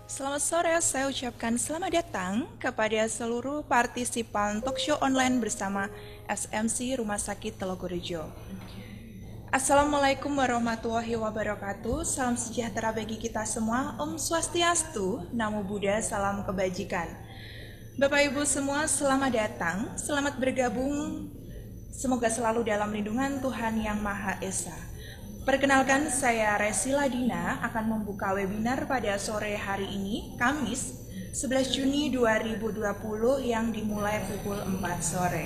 Selamat sore, saya ucapkan selamat datang kepada seluruh partisipan talkshow online bersama SMC Rumah Sakit Telogorejo. Assalamualaikum warahmatullahi wabarakatuh, salam sejahtera bagi kita semua, Om Swastiastu, Namo Buddha, salam kebajikan. Bapak Ibu semua, selamat datang, selamat bergabung, semoga selalu dalam lindungan Tuhan Yang Maha Esa. Perkenalkan, saya Resi Ladina akan membuka webinar pada sore hari ini, Kamis 11 Juni 2020 yang dimulai pukul 4 sore.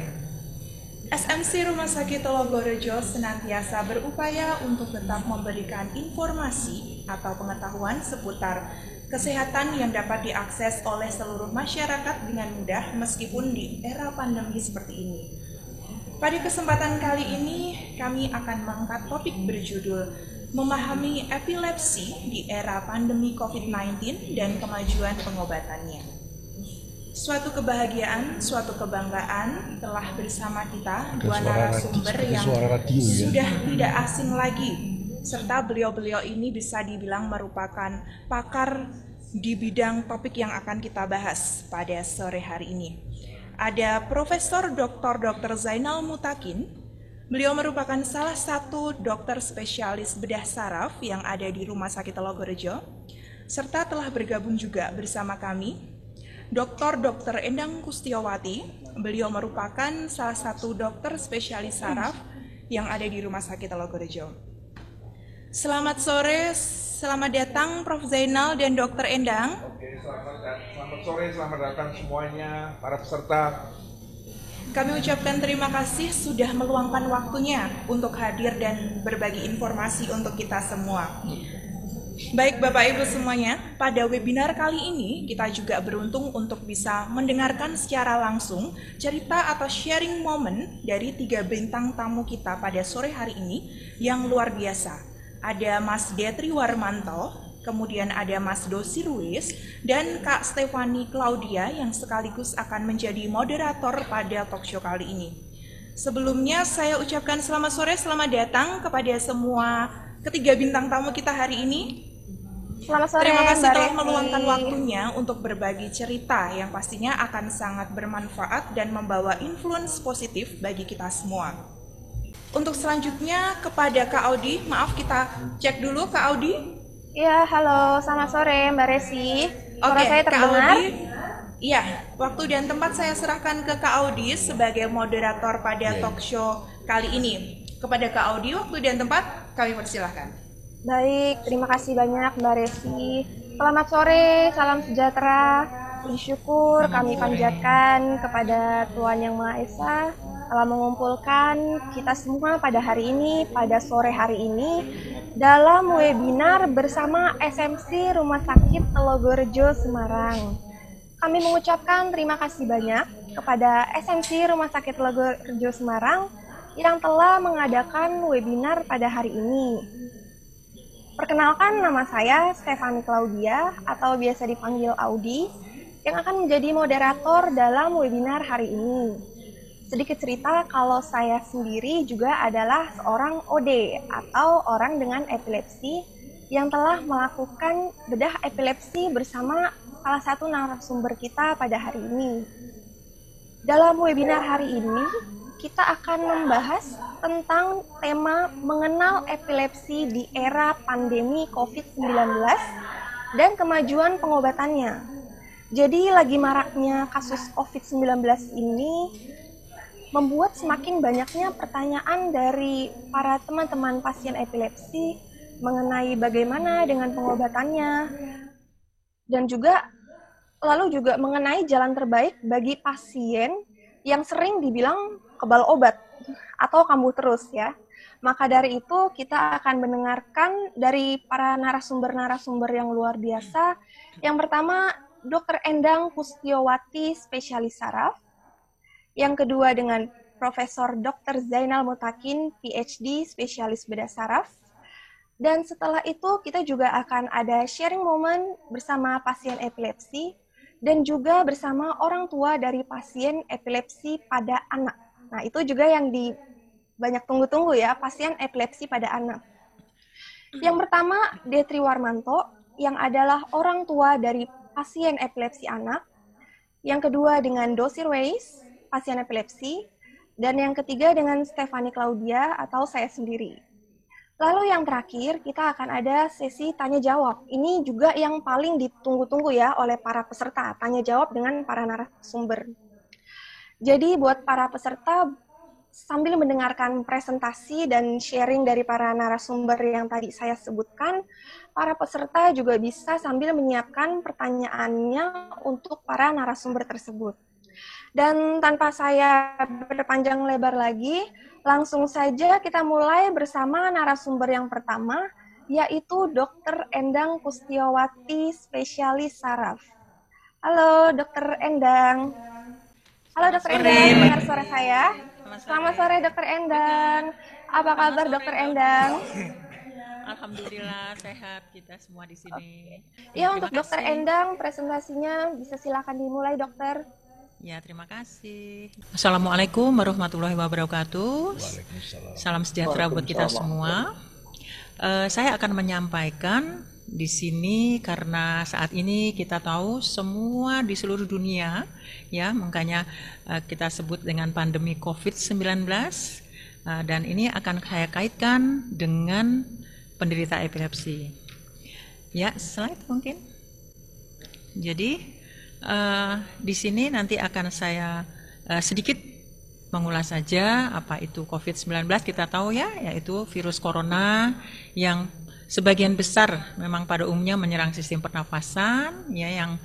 SMC Rumah Sakit Telogorejo senantiasa berupaya untuk tetap memberikan informasi atau pengetahuan seputar kesehatan yang dapat diakses oleh seluruh masyarakat dengan mudah meskipun di era pandemi seperti ini. Pada kesempatan kali ini, kami akan mengangkat topik berjudul Memahami Epilepsi di Era Pandemi COVID-19 dan Kemajuan Pengobatannya. Suatu kebahagiaan, suatu kebanggaan telah bersama kita dua narasumber yang sudah tidak asing lagi, serta beliau-beliau ini bisa dibilang merupakan pakar di bidang topik yang akan kita bahas pada sore hari ini. Ada Profesor Dr. Zainal Mutakin. Beliau merupakan salah satu dokter spesialis bedah saraf yang ada di Rumah Sakit Telogorejo, serta telah bergabung juga bersama kami Dr. Endang Kustiowati. Beliau merupakan salah satu dokter spesialis saraf yang ada di Rumah Sakit Telogorejo. Selamat sore, selamat datang Prof. Zainal dan Dr. Endang. Oke, selamat sore, selamat datang semuanya, para peserta. Kami ucapkan terima kasih sudah meluangkan waktunya untuk hadir dan berbagi informasi untuk kita semua. Baik Bapak Ibu semuanya, pada webinar kali ini kita juga beruntung untuk bisa mendengarkan secara langsung cerita atau sharing moment dari 3 bintang tamu kita pada sore hari ini yang luar biasa. Ada Mas Detri Warmanto, kemudian ada Mas Dosi Ruiz, dan Kak Stefani Claudia yang sekaligus akan menjadi moderator pada talkshow kali ini. Sebelumnya saya ucapkan selamat sore, selamat datang kepada semua ketiga bintang tamu kita hari ini. Selamat sore, terima kasih Mbak telah Resi meluangkan waktunya untuk berbagi cerita yang pastinya akan sangat bermanfaat dan membawa influence positif bagi kita semua. Untuk selanjutnya kepada Kak Audi, maaf kita cek dulu Kak Audi. Ya, halo, selamat sore Mbak Resi. Suara Oke, saya terdengar? Kak Audi. Iya, waktu dan tempat saya serahkan ke Kak Audi sebagai moderator pada talkshow kali ini. Kepada Kak Audi, waktu dan tempat kami persilahkan. Baik, terima kasih banyak Mbak Resi. Selamat sore, salam sejahtera. Puji syukur kami panjatkan kepada Tuhan Yang Maha Esa telah mengumpulkan kita semua pada hari ini, pada sore hari ini, dalam webinar bersama SMC Rumah Sakit Telogorejo Semarang. Kami mengucapkan terima kasih banyak kepada SMC Rumah Sakit Telogorejo Semarang yang telah mengadakan webinar pada hari ini. Perkenalkan, nama saya Stefani Claudia atau biasa dipanggil Audi, yang akan menjadi moderator dalam webinar hari ini. Sedikit cerita, kalau saya sendiri juga adalah seorang OD atau orang dengan epilepsi yang telah melakukan bedah epilepsi bersama salah satu narasumber kita pada hari ini. Dalam webinar hari ini, kita akan membahas tentang tema mengenal epilepsi di era pandemi COVID-19 dan kemajuan pengobatannya. Jadi lagi maraknya kasus COVID-19 ini membuat semakin banyaknya pertanyaan dari para teman-teman pasien epilepsi mengenai bagaimana dengan pengobatannya, dan juga mengenai jalan terbaik bagi pasien yang sering dibilang kebal obat atau kambuh terus ya. Maka dari itu kita akan mendengarkan dari para narasumber-narasumber yang luar biasa. Yang pertama, Dr. Endang Kustiowati, spesialis saraf. Yang kedua dengan Profesor Dr. Zainal Mutakin, PhD, spesialis bedah saraf. Dan setelah itu kita juga akan ada sharing moment bersama pasien epilepsi dan juga bersama orang tua dari pasien epilepsi pada anak. Nah, itu juga yang banyak tunggu-tunggu ya, pasien epilepsi pada anak. Yang pertama, Detri Warmanto, yang adalah orang tua dari pasien epilepsi anak, yang kedua dengan Dosir Weiss, pasien epilepsi, dan yang ketiga dengan Stefani Claudia atau saya sendiri. Lalu yang terakhir, kita akan ada sesi tanya-jawab. Ini juga yang paling ditunggu-tunggu ya oleh para peserta, tanya-jawab dengan para narasumber. Jadi buat para peserta, sambil mendengarkan presentasi dan sharing dari para narasumber yang tadi saya sebutkan, para peserta juga bisa sambil menyiapkan pertanyaannya untuk para narasumber tersebut. Dan tanpa saya berpanjang lebar lagi, langsung saja kita mulai bersama narasumber yang pertama, yaitu Dr. Endang Kustiawati, spesialis saraf. Halo, Dr. Endang. Halo, Dr. Endang, dengar suara saya? Selamat sore, Dr. Endang. Apa kabar, Dr. Endang? Alhamdulillah sehat kita semua di sini. Ya, untuk Dr. Endang, presentasinya bisa silakan dimulai, Dokter. Ya, terima kasih. Assalamualaikum warahmatullahi wabarakatuh. Salam sejahtera buat kita semua. Saya akan menyampaikan di sini karena saat ini kita tahu semua di seluruh dunia, ya, makanya kita sebut dengan pandemi COVID-19, dan ini akan saya kaitkan dengan penderita epilepsi. Ya, slide mungkin. Jadi di sini nanti akan saya sedikit mengulas saja apa itu COVID-19. Kita tahu ya, yaitu virus corona yang sebagian besar memang pada umumnya menyerang sistem pernafasan, ya, yang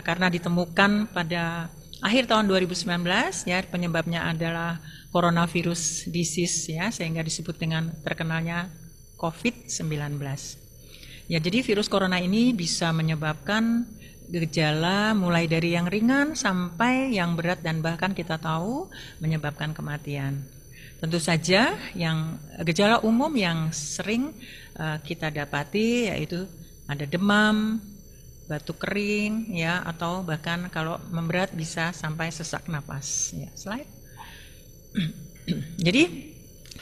karena ditemukan pada akhir tahun 2019, ya, penyebabnya adalah coronavirus disease, ya, sehingga disebut dengan terkenalnya COVID-19. Ya, jadi virus corona ini bisa menyebabkan gejala mulai dari yang ringan sampai yang berat dan bahkan kita tahu menyebabkan kematian. Tentu saja yang gejala umum yang sering kita dapati yaitu ada demam, batuk kering, ya, atau bahkan kalau memberat bisa sampai sesak napas. Ya, slide. Jadi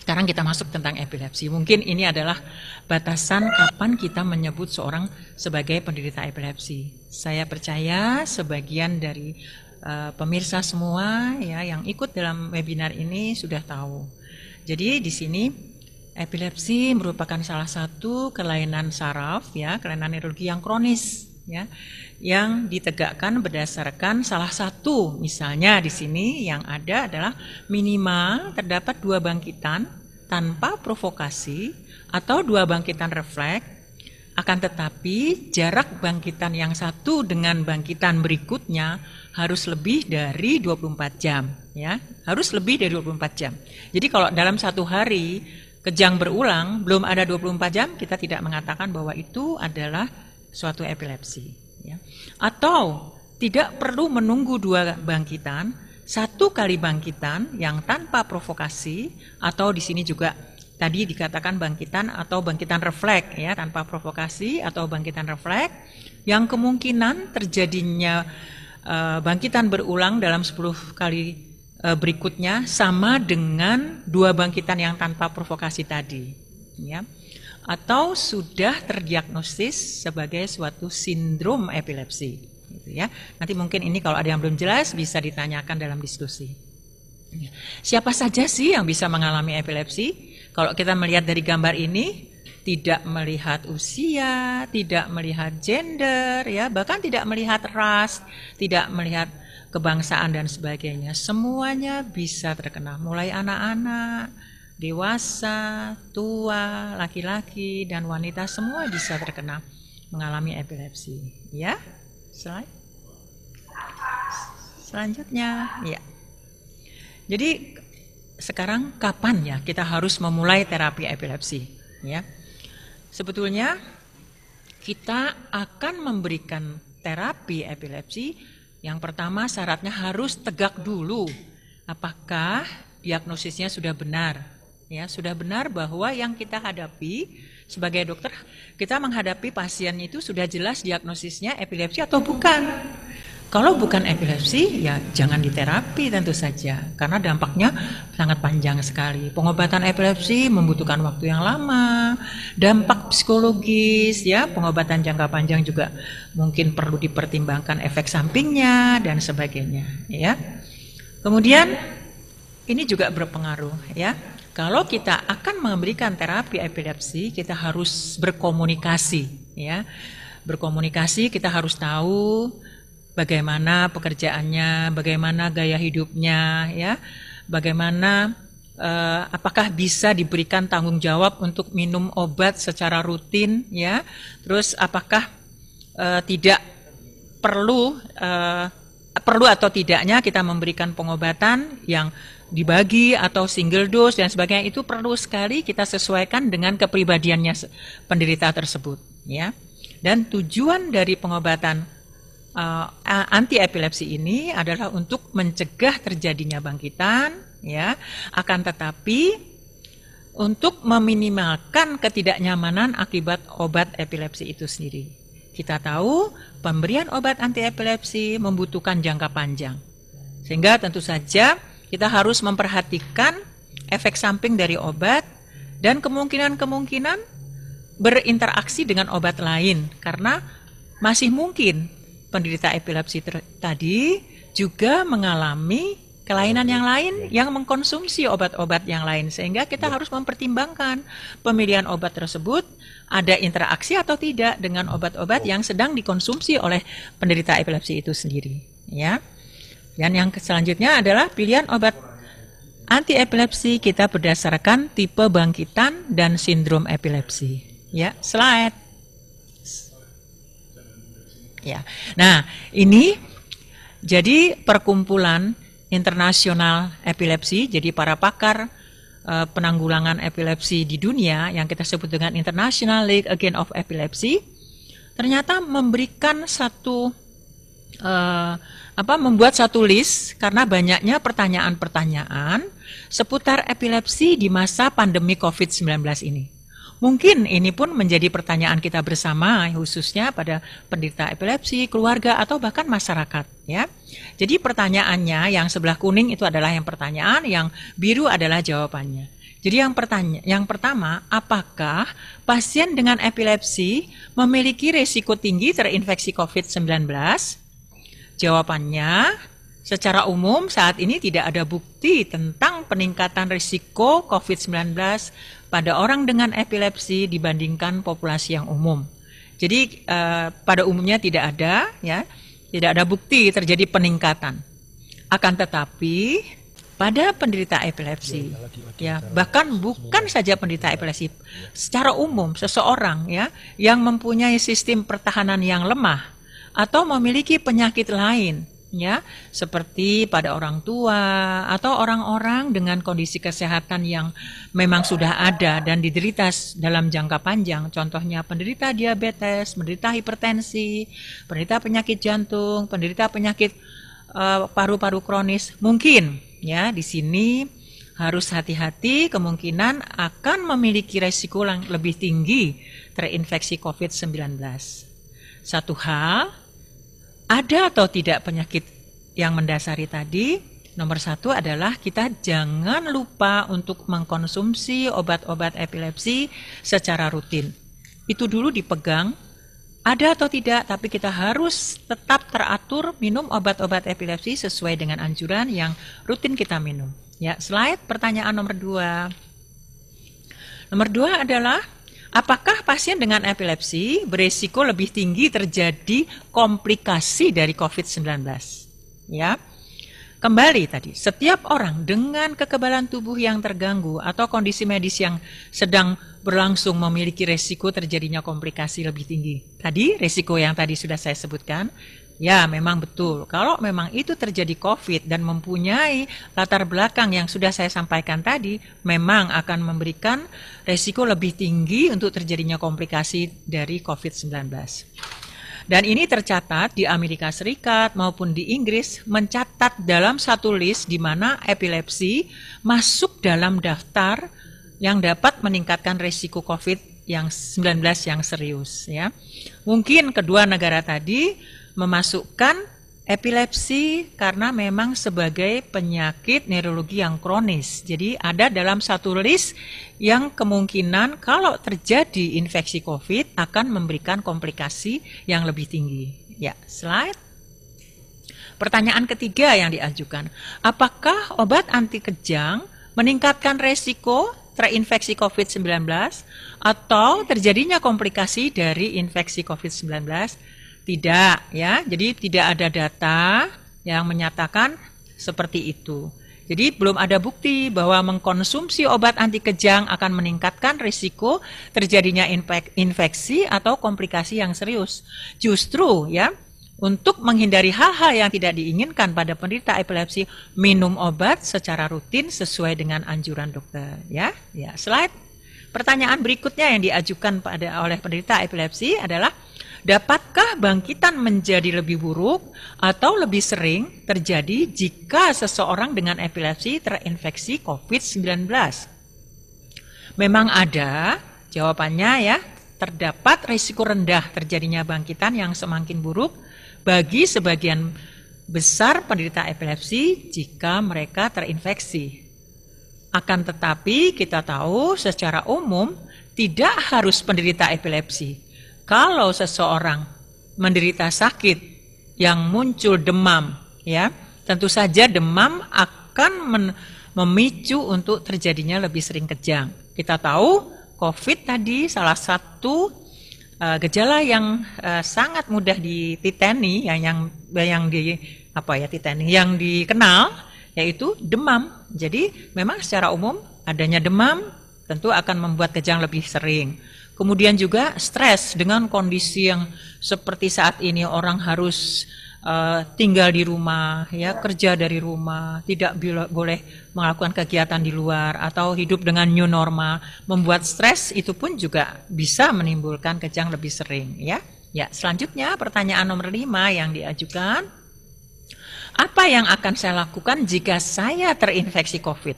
sekarang kita masuk tentang epilepsi. Mungkin ini adalah batasan kapan kita menyebut seorang sebagai penderita epilepsi. Saya percaya sebagian dari pemirsa semua, ya, yang ikut dalam webinar ini sudah tahu. Jadi di sini epilepsi merupakan salah satu kelainan saraf, ya, kelainan neurologi yang kronis, ya, yang ditegakkan berdasarkan salah satu, misalnya di sini yang ada adalah minimal terdapat 2 bangkitan tanpa provokasi atau 2 bangkitan refleks, akan tetapi jarak bangkitan yang satu dengan bangkitan berikutnya harus lebih dari 24 jam, ya, harus lebih dari 24 jam. Jadi kalau dalam satu hari kejang berulang belum ada 24 jam, kita tidak mengatakan bahwa itu adalah suatu epilepsi, ya. Atau tidak perlu menunggu 2 bangkitan, 1 kali bangkitan yang tanpa provokasi, atau di sini juga tadi dikatakan bangkitan atau bangkitan refleks, ya, tanpa provokasi atau bangkitan refleks, yang kemungkinan terjadinya bangkitan berulang dalam 10 kali berikutnya sama dengan 2 bangkitan yang tanpa provokasi tadi, ya. Atau sudah terdiagnosis sebagai suatu sindrom epilepsi, gitu, ya. Nanti mungkin ini kalau ada yang belum jelas bisa ditanyakan dalam diskusi. Siapa saja sih yang bisa mengalami epilepsi? Kalau kita melihat dari gambar ini, tidak melihat usia, tidak melihat gender, ya, bahkan tidak melihat ras, tidak melihat kebangsaan dan sebagainya. Semuanya bisa terkena, mulai anak-anak, dewasa, tua, laki-laki dan wanita, semua bisa terkena mengalami epilepsi, ya. Slide selanjutnya, ya. Jadi sekarang kapan ya kita harus memulai terapi epilepsi, ya? Sebetulnya kita akan memberikan terapi epilepsi, yang pertama syaratnya harus tegak dulu. Apakah diagnosisnya sudah benar? Ya, sudah benar bahwa yang kita hadapi sebagai dokter, kita menghadapi pasien itu sudah jelas diagnosisnya epilepsi atau bukan. Kalau bukan epilepsi, ya jangan diterapi tentu saja, karena dampaknya sangat panjang sekali. Pengobatan epilepsi membutuhkan waktu yang lama, dampak psikologis, ya, pengobatan jangka panjang juga mungkin perlu dipertimbangkan efek sampingnya dan sebagainya, ya. Kemudian ini juga berpengaruh, ya. Kalau kita akan memberikan terapi epilepsi, kita harus berkomunikasi, ya. Berkomunikasi, kita harus tahu bagaimana pekerjaannya, bagaimana gaya hidupnya, ya, bagaimana apakah bisa diberikan tanggung jawab untuk minum obat secara rutin, ya, terus apakah tidak perlu atau tidaknya kita memberikan pengobatan yang dibagi atau single dose dan sebagainya, itu perlu sekali kita sesuaikan dengan kepribadiannya penderita tersebut, ya. Dan tujuan dari pengobatan anti epilepsi ini adalah untuk mencegah terjadinya bangkitan, ya. Akan tetapi untuk meminimalkan ketidaknyamanan akibat obat epilepsi itu sendiri. Kita tahu pemberian obat anti epilepsi membutuhkan jangka panjang, sehingga tentu saja kita harus memperhatikan efek samping dari obat dan kemungkinan-kemungkinan berinteraksi dengan obat lain, karena masih mungkin penderita epilepsi tadi juga mengalami kelainan yang lain yang mengkonsumsi obat-obat yang lain, sehingga kita harus mempertimbangkan pemilihan obat tersebut ada interaksi atau tidak dengan obat-obat yang sedang dikonsumsi oleh penderita epilepsi itu sendiri, ya. Dan yang selanjutnya adalah pilihan obat anti epilepsi kita berdasarkan tipe bangkitan dan sindrom epilepsi, ya. Slide. Ya. Nah, ini jadi perkumpulan internasional epilepsi, jadi para pakar penanggulangan epilepsi di dunia yang kita sebut dengan International League Against Epilepsy, ternyata memberikan membuat satu list karena banyaknya pertanyaan-pertanyaan seputar epilepsi di masa pandemi COVID-19 ini. Mungkin ini pun menjadi pertanyaan kita bersama, khususnya pada penderita epilepsi, keluarga, atau bahkan masyarakat, ya. Jadi pertanyaannya yang sebelah kuning itu adalah yang pertanyaan, yang biru adalah jawabannya. Jadi yang pertama, apakah pasien dengan epilepsi memiliki risiko tinggi terinfeksi COVID-19? Jawabannya, secara umum saat ini tidak ada bukti tentang peningkatan risiko COVID-19 pada orang dengan epilepsi dibandingkan populasi yang umum. Jadi pada umumnya tidak ada, ya, tidak ada bukti terjadi peningkatan. Akan tetapi pada penderita epilepsi, ya, bahkan bukan saja penderita epilepsi, secara umum seseorang, ya, yang mempunyai sistem pertahanan yang lemah atau memiliki penyakit lain, ya, seperti pada orang tua atau orang-orang dengan kondisi kesehatan yang memang sudah ada dan diderita dalam jangka panjang, contohnya penderita diabetes, penderita hipertensi, penderita penyakit jantung, penderita penyakit paru-paru kronis, mungkin, ya, di sini harus hati-hati, kemungkinan akan memiliki resiko yang lebih tinggi terinfeksi COVID-19. Satu hal, ada atau tidak penyakit yang mendasari tadi? Nomor satu adalah kita jangan lupa untuk mengkonsumsi obat-obat epilepsi secara rutin. Itu dulu dipegang, ada atau tidak, tapi kita harus tetap teratur minum obat-obat epilepsi sesuai dengan anjuran yang rutin kita minum. Ya, slide pertanyaan nomor 2. Nomor 2 adalah, apakah pasien dengan epilepsi berisiko lebih tinggi terjadi komplikasi dari COVID-19? Ya, kembali tadi, setiap orang dengan kekebalan tubuh yang terganggu atau kondisi medis yang sedang berlangsung memiliki resiko terjadinya komplikasi lebih tinggi. Tadi resiko yang tadi sudah saya sebutkan, ya memang betul. Kalau memang itu terjadi COVID dan mempunyai latar belakang yang sudah saya sampaikan tadi, memang akan memberikan resiko lebih tinggi untuk terjadinya komplikasi dari COVID-19. Dan ini tercatat di Amerika Serikat maupun di Inggris, mencatat dalam satu list di mana epilepsi masuk dalam daftar yang dapat meningkatkan risiko COVID-19 yang serius. Ya. Mungkin kedua negara tadi memasukkan Epilepsi karena memang sebagai penyakit neurologi yang kronis. Jadi ada dalam satu list yang kemungkinan kalau terjadi infeksi COVID akan memberikan komplikasi yang lebih tinggi. Ya, slide. Pertanyaan ketiga yang diajukan, apakah obat anti kejang meningkatkan resiko terinfeksi COVID-19 atau terjadinya komplikasi dari infeksi COVID-19? Tidak, ya. Jadi tidak ada data yang menyatakan seperti itu. Jadi belum ada bukti bahwa mengkonsumsi obat anti kejang akan meningkatkan risiko terjadinya infeksi atau komplikasi yang serius. Justru ya, untuk menghindari hal-hal yang tidak diinginkan pada penderita epilepsi, minum obat secara rutin sesuai dengan anjuran dokter. Ya, slide. Pertanyaan berikutnya yang diajukan oleh penderita epilepsi adalah, dapatkah bangkitan menjadi lebih buruk atau lebih sering terjadi jika seseorang dengan epilepsi terinfeksi COVID-19? Memang ada, jawabannya ya, terdapat risiko rendah terjadinya bangkitan yang semakin buruk bagi sebagian besar penderita epilepsi jika mereka terinfeksi. Akan tetapi kita tahu secara umum tidak harus penderita epilepsi. Kalau seseorang menderita sakit yang muncul demam, ya, tentu saja demam akan memicu untuk terjadinya lebih sering kejang. Kita tahu COVID tadi salah satu gejala yang sangat mudah dititeni, yang dikenal yaitu demam. Jadi memang secara umum adanya demam tentu akan membuat kejang lebih sering. Kemudian juga stres dengan kondisi yang seperti saat ini, orang harus tinggal di rumah, ya, kerja dari rumah, tidak boleh melakukan kegiatan di luar atau hidup dengan new normal, membuat stres itu pun juga bisa menimbulkan kejang lebih sering, ya. Ya, selanjutnya pertanyaan nomor 5 yang diajukan, apa yang akan saya lakukan jika saya terinfeksi COVID?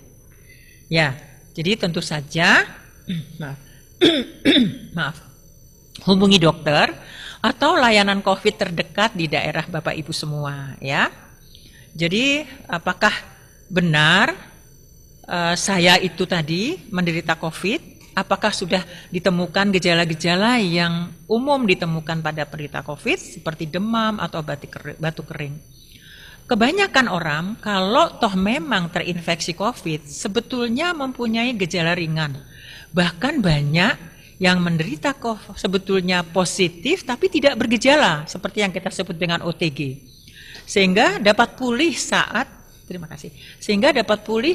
Ya, jadi tentu saja hubungi dokter atau layanan COVID terdekat di daerah Bapak Ibu semua, ya. Jadi apakah benar saya itu tadi menderita COVID? Apakah sudah ditemukan gejala-gejala yang umum ditemukan pada penderita COVID seperti demam atau batuk kering? Kebanyakan orang kalau toh memang terinfeksi COVID sebetulnya mempunyai gejala ringan. Bahkan banyak yang menderita COVID sebetulnya positif tapi tidak bergejala seperti yang kita sebut dengan OTG. Sehingga dapat pulih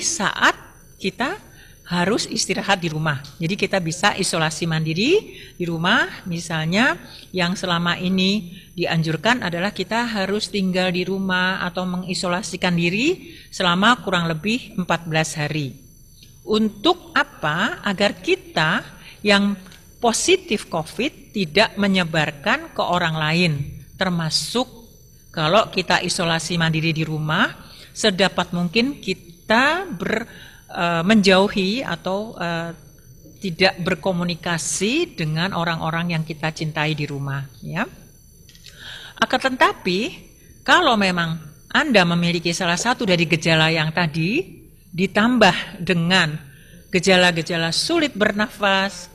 saat kita harus istirahat di rumah. Jadi kita bisa isolasi mandiri di rumah, misalnya yang selama ini dianjurkan adalah kita harus tinggal di rumah atau mengisolasikan diri selama kurang lebih 14 hari. Untuk apa? Agar kita yang positif COVID tidak menyebarkan ke orang lain, termasuk kalau kita isolasi mandiri di rumah, sedapat mungkin kita menjauhi atau tidak berkomunikasi dengan orang-orang yang kita cintai di rumah, ya. Akan tetapi kalau memang Anda memiliki salah satu dari gejala yang tadi ditambah dengan gejala-gejala sulit bernafas,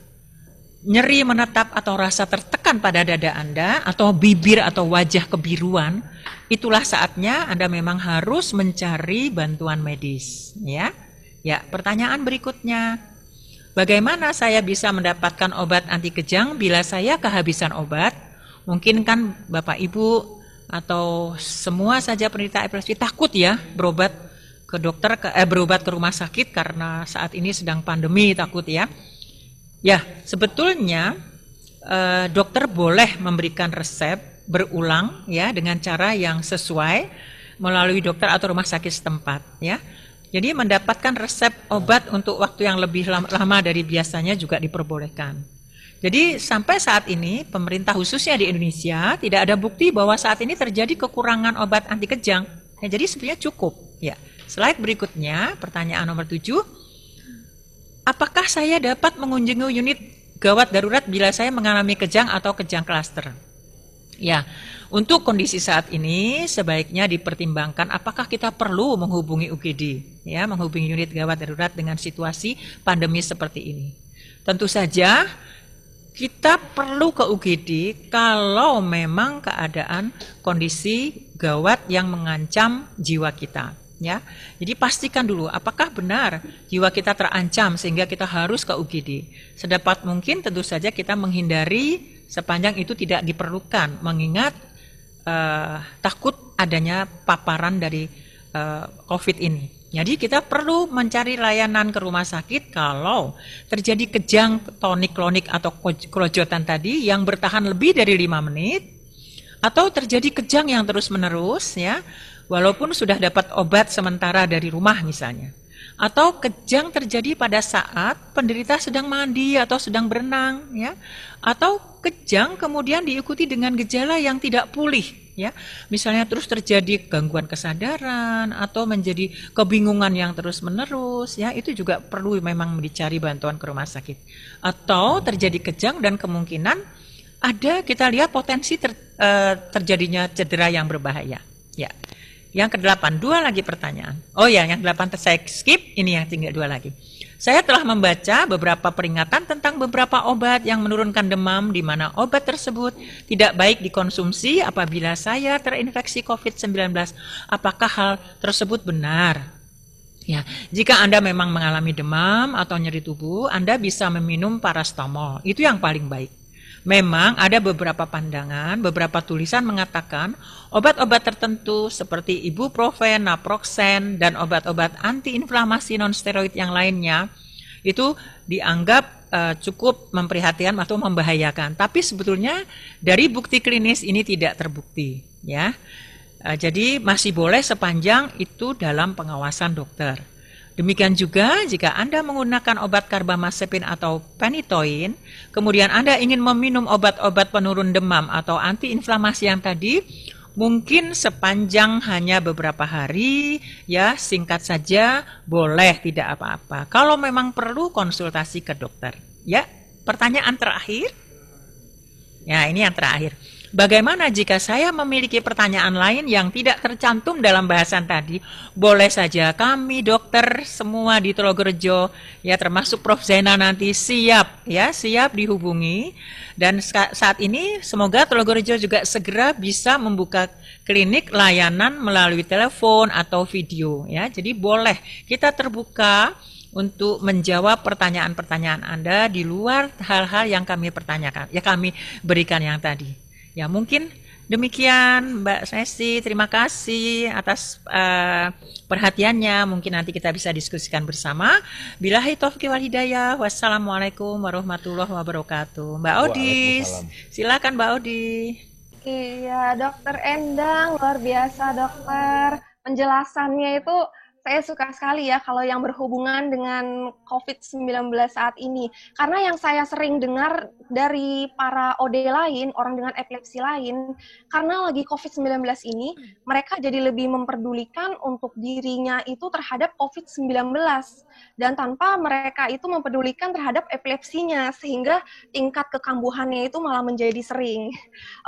nyeri menetap atau rasa tertekan pada dada Anda atau bibir atau wajah kebiruan, itulah saatnya Anda memang harus mencari bantuan medis, ya. Ya, pertanyaan berikutnya, bagaimana saya bisa mendapatkan obat anti kejang bila saya kehabisan obat? Mungkin kan Bapak Ibu atau semua saja penderita epilepsi takut ya berobat ke dokter, berobat ke rumah sakit karena saat ini sedang pandemi, takut ya. Ya, sebetulnya dokter boleh memberikan resep berulang ya dengan cara yang sesuai melalui dokter atau rumah sakit setempat, ya. Jadi mendapatkan resep obat untuk waktu yang lebih lama dari biasanya juga diperbolehkan. Jadi sampai saat ini pemerintah khususnya di Indonesia tidak ada bukti bahwa saat ini terjadi kekurangan obat anti kejang. Ya, jadi sebenarnya cukup. Ya. Slide berikutnya, pertanyaan nomor 7. Apakah saya dapat mengunjungi unit gawat darurat bila saya mengalami kejang atau kejang klaster? Ya, untuk kondisi saat ini sebaiknya dipertimbangkan apakah kita perlu menghubungi UGD, ya, menghubungi unit gawat darurat dengan situasi pandemi seperti ini. Tentu saja kita perlu ke UGD kalau memang keadaan kondisi gawat yang mengancam jiwa kita. Ya, jadi pastikan dulu apakah benar jiwa kita terancam sehingga kita harus ke UGD. Sedapat mungkin tentu saja kita menghindari sepanjang itu tidak diperlukan, mengingat takut adanya paparan dari COVID ini. Jadi kita perlu mencari layanan ke rumah sakit kalau terjadi kejang tonik-klonik atau kelojotan tadi yang bertahan lebih dari 5 menit, atau terjadi kejang yang terus-menerus, ya, walaupun sudah dapat obat sementara dari rumah misalnya. Atau kejang terjadi pada saat penderita sedang mandi atau sedang berenang, ya. Atau kejang kemudian diikuti dengan gejala yang tidak pulih, ya. Misalnya terus terjadi gangguan kesadaran atau menjadi kebingungan yang terus-menerus, ya. Itu juga perlu memang dicari bantuan ke rumah sakit. Atau terjadi kejang dan kemungkinan ada kita lihat potensi terjadinya cedera yang berbahaya, ya. Yang ke-8, 2 lagi pertanyaan. Oh ya, yang 8 saya skip, ini yang tinggal 2 lagi. Saya telah membaca beberapa peringatan tentang beberapa obat yang menurunkan demam, di mana obat tersebut tidak baik dikonsumsi apabila saya terinfeksi COVID-19. Apakah hal tersebut benar? Ya, jika Anda memang mengalami demam atau nyeri tubuh, Anda bisa meminum paracetamol. Itu yang paling baik. Memang ada beberapa pandangan, beberapa tulisan mengatakan obat-obat tertentu seperti ibuprofen, naproxen, dan obat-obat antiinflamasi non-steroid yang lainnya itu dianggap cukup memprihatinkan atau membahayakan. Tapi sebetulnya dari bukti klinis ini tidak terbukti, ya. Jadi masih boleh sepanjang itu dalam pengawasan dokter. Demikian juga jika Anda menggunakan obat karbamazepin atau phenytoin, kemudian Anda ingin meminum obat-obat penurun demam atau antiinflamasi yang tadi, mungkin sepanjang hanya beberapa hari, ya, singkat saja, boleh, tidak apa-apa. Kalau memang perlu konsultasi ke dokter. Ya, pertanyaan terakhir. Ya, ini yang terakhir. Bagaimana jika saya memiliki pertanyaan lain yang tidak tercantum dalam bahasan tadi? Boleh saja, kami dokter semua di Telogorejo, ya, termasuk Prof. Zainal nanti siap, ya, siap dihubungi. Dan saat ini semoga Telogorejo juga segera bisa membuka klinik layanan melalui telepon atau video, ya. Jadi boleh kita terbuka untuk menjawab pertanyaan-pertanyaan Anda di luar hal-hal yang kami pertanyakan, ya, kami berikan yang tadi. Ya, mungkin demikian Mbak Sesi, terima kasih atas perhatiannya. Mungkin nanti kita bisa diskusikan bersama. Billahi taufiq wal hidayah. Wassalamualaikum warahmatullahi wabarakatuh. Mbak Odis, silakan Mbak Odi. Iya, Dokter Endang, luar biasa dokter. Penjelasannya itu saya suka sekali ya kalau yang berhubungan dengan COVID-19 saat ini. Karena yang saya sering dengar dari para OD lain, orang dengan epilepsi lain, karena lagi COVID-19 ini, mereka jadi lebih memperdulikan untuk dirinya itu terhadap COVID-19. Dan tanpa mereka itu mempedulikan terhadap epilepsinya, sehingga tingkat kekambuhannya itu malah menjadi sering.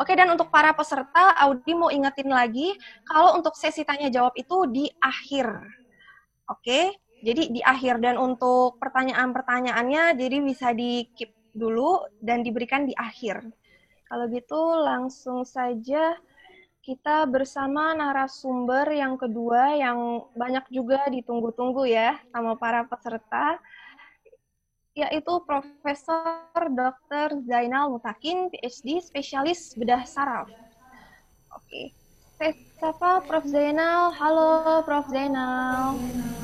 Oke, dan untuk para peserta, Audi mau ingetin lagi, kalau untuk sesi tanya jawab itu di akhir. Oke, jadi di akhir, dan untuk pertanyaan-pertanyaannya jadi bisa di-keep dulu dan diberikan di akhir. Kalau gitu langsung saja kita bersama narasumber yang kedua yang banyak juga ditunggu-tunggu ya sama para peserta, yaitu Profesor Dr. Zainal Mutakin, PhD, spesialis bedah saraf. Oke. Siapa Prof. Zainal? Halo Prof. Zainal.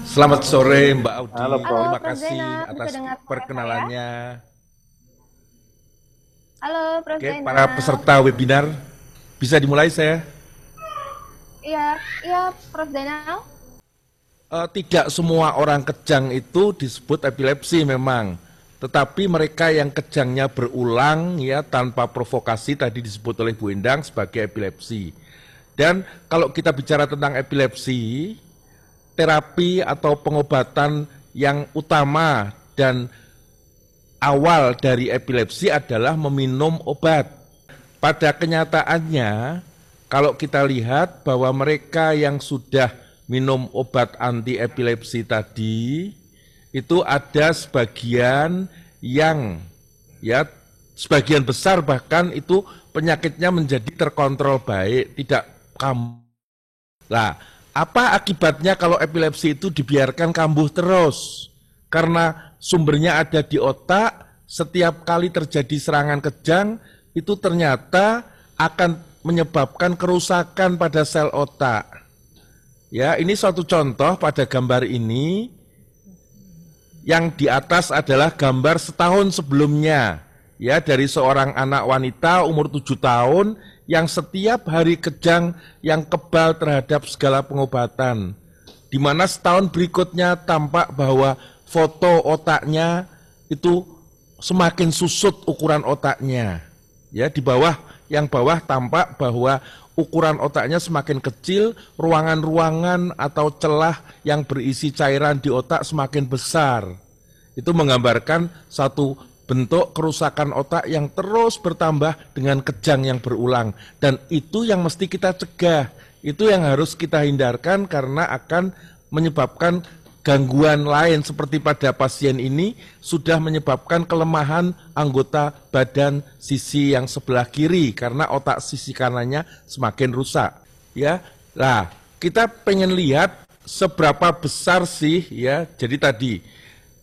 Selamat sore Mbak Audi. Halo, Terima Prof. kasih Zainal. atas perkenalannya. Halo Prof. Oke, Zainal. para peserta webinar, bisa dimulai saya? Iya Prof. Zainal. Tidak semua orang kejang itu disebut epilepsi memang. Tetapi mereka yang kejangnya berulang, ya, tanpa provokasi tadi disebut oleh Bu Endang sebagai epilepsi. Dan kalau kita bicara tentang epilepsi, terapi atau pengobatan yang utama dan awal dari epilepsi adalah meminum obat. pada kenyataannya kalau kita lihat bahwa mereka yang sudah minum obat anti epilepsi tadi itu ada sebagian yang ya sebagian besar bahkan itu penyakitnya menjadi terkontrol baik, tidak kambuh. Lah, apa akibatnya kalau epilepsi itu dibiarkan kambuh terus? Karena sumbernya ada di otak, setiap kali terjadi serangan kejang itu ternyata akan menyebabkan kerusakan pada sel otak. Ya, ini suatu contoh pada gambar ini. Yang di atas adalah gambar setahun sebelumnya. Ya, dari seorang anak wanita umur 7 tahun yang setiap hari kejang yang kebal terhadap segala pengobatan. Di mana setahun berikutnya tampak bahwa foto otaknya itu semakin susut ukuran otaknya. Ya, di bawah, yang bawah tampak bahwa ukuran otaknya semakin kecil, ruangan-ruangan atau celah yang berisi cairan di otak semakin besar. Itu menggambarkan satu bentuk kerusakan otak yang terus bertambah dengan kejang yang berulang. Dan itu yang mesti kita cegah, itu yang harus kita hindarkan karena akan menyebabkan gangguan lain seperti pada pasien ini sudah menyebabkan kelemahan anggota badan sisi yang sebelah kiri karena otak sisi kanannya semakin rusak. Ya, lah kita pengen lihat seberapa besar sih ya. Jadi tadi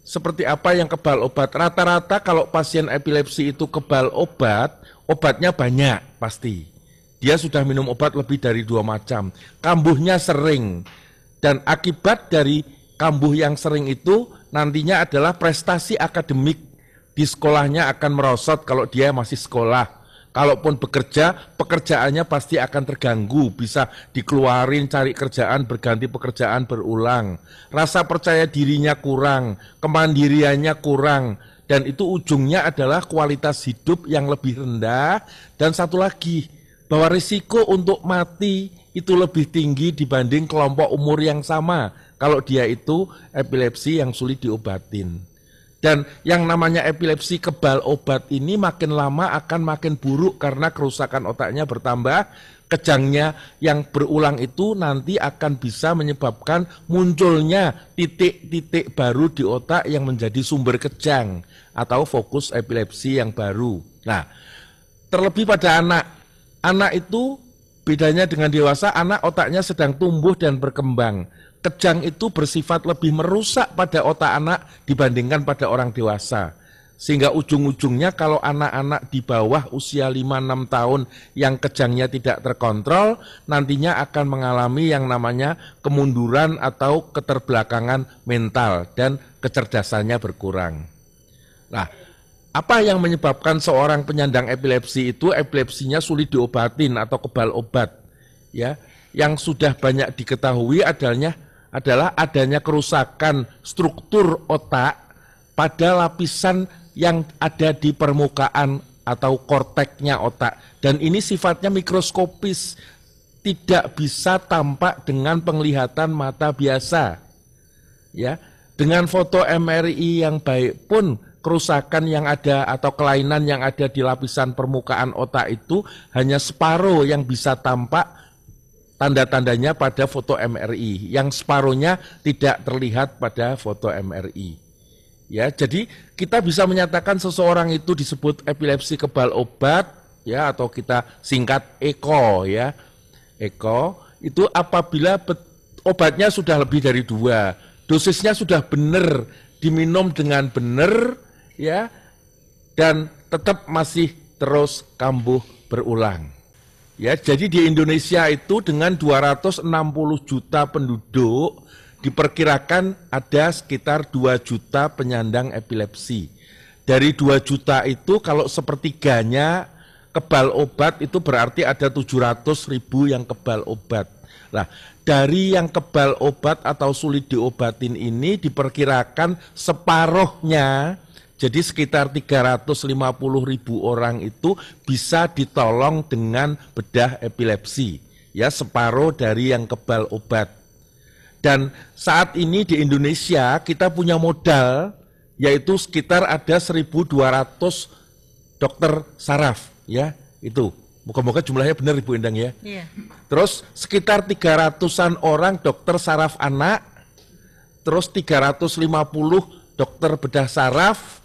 seperti apa yang kebal obat. Rata-rata kalau pasien epilepsi itu kebal obat, obatnya banyak pasti. Dia sudah minum obat lebih dari 2 macam. Kambuhnya sering dan akibat dari kambuh yang sering itu nantinya adalah prestasi akademik di sekolahnya akan merosot kalau dia masih sekolah. Kalaupun bekerja, pekerjaannya pasti akan terganggu, bisa dikeluarin, cari kerjaan, berganti pekerjaan berulang. Rasa percaya dirinya kurang, kemandiriannya kurang, dan itu ujungnya adalah kualitas hidup yang lebih rendah. Dan satu lagi, bahwa risiko untuk mati itu lebih tinggi dibanding kelompok umur yang sama kalau dia itu epilepsi yang sulit diobatin. Dan yang namanya epilepsi kebal obat ini makin lama akan makin buruk karena kerusakan otaknya bertambah. Kejangnya yang berulang itu nanti akan bisa menyebabkan munculnya titik-titik baru di otak yang menjadi sumber kejang atau fokus epilepsi yang baru. Nah, terlebih pada anak. Anak itu bedanya dengan dewasa, anak otaknya sedang tumbuh dan berkembang. Kejang itu bersifat lebih merusak pada otak anak dibandingkan pada orang dewasa. Sehingga ujung-ujungnya kalau anak-anak di bawah usia 5-6 tahun yang kejangnya tidak terkontrol, nantinya akan mengalami yang namanya kemunduran atau keterbelakangan mental dan kecerdasannya berkurang. Nah, apa yang menyebabkan seorang penyandang epilepsi itu epilepsinya sulit diobatin atau kebal obat? Ya, yang sudah banyak diketahui adalah adanya kerusakan struktur otak pada lapisan yang ada di permukaan atau korteknya otak. Dan ini sifatnya mikroskopis, tidak bisa tampak dengan penglihatan mata biasa. Ya, dengan foto MRI yang baik pun kerusakan yang ada atau kelainan yang ada di lapisan permukaan otak itu hanya separuh yang bisa tampak tanda-tandanya pada foto MRI, yang separuhnya tidak terlihat pada foto MRI. Ya, jadi kita bisa menyatakan seseorang itu disebut epilepsi kebal obat, ya, atau kita singkat EKO, ya. EKO itu apabila obatnya sudah lebih dari 2, dosisnya sudah benar, diminum dengan benar, ya, dan tetap masih terus kambuh berulang. Ya, jadi di Indonesia itu dengan 260 juta penduduk diperkirakan ada sekitar 2 juta penyandang epilepsi. Dari 2 juta itu kalau sepertiganya kebal obat itu berarti ada 700.000 yang kebal obat. Nah, dari yang kebal obat atau sulit diobatin ini diperkirakan separuhnya, jadi sekitar 350.000 orang itu bisa ditolong dengan bedah epilepsi. Ya, separuh dari yang kebal obat. Dan saat ini di Indonesia kita punya modal, yaitu sekitar ada 1.200 dokter saraf, ya, itu Moga-moga jumlahnya benar Ibu Endang ya. Iya. Terus sekitar 300-an orang dokter saraf anak, terus 350 dokter bedah saraf,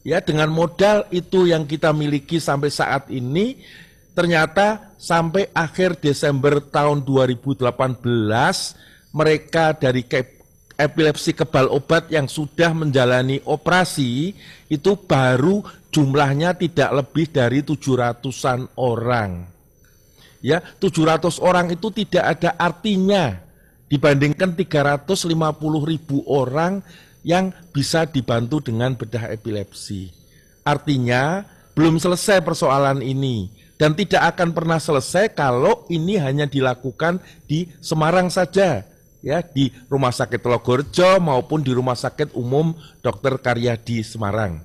ya dengan modal itu yang kita miliki sampai saat ini, ternyata sampai akhir Desember tahun 2018, mereka dari epilepsi kebal obat yang sudah menjalani operasi, itu baru jumlahnya tidak lebih dari 700-an orang. Ya, 700 orang itu tidak ada artinya dibandingkan 350.000 orang yang bisa dibantu dengan bedah epilepsi. Artinya belum selesai persoalan ini dan tidak akan pernah selesai kalau ini hanya dilakukan di Semarang saja, ya, di Rumah Sakit Telogorejo maupun di Rumah Sakit Umum Dr. Karyadi Semarang.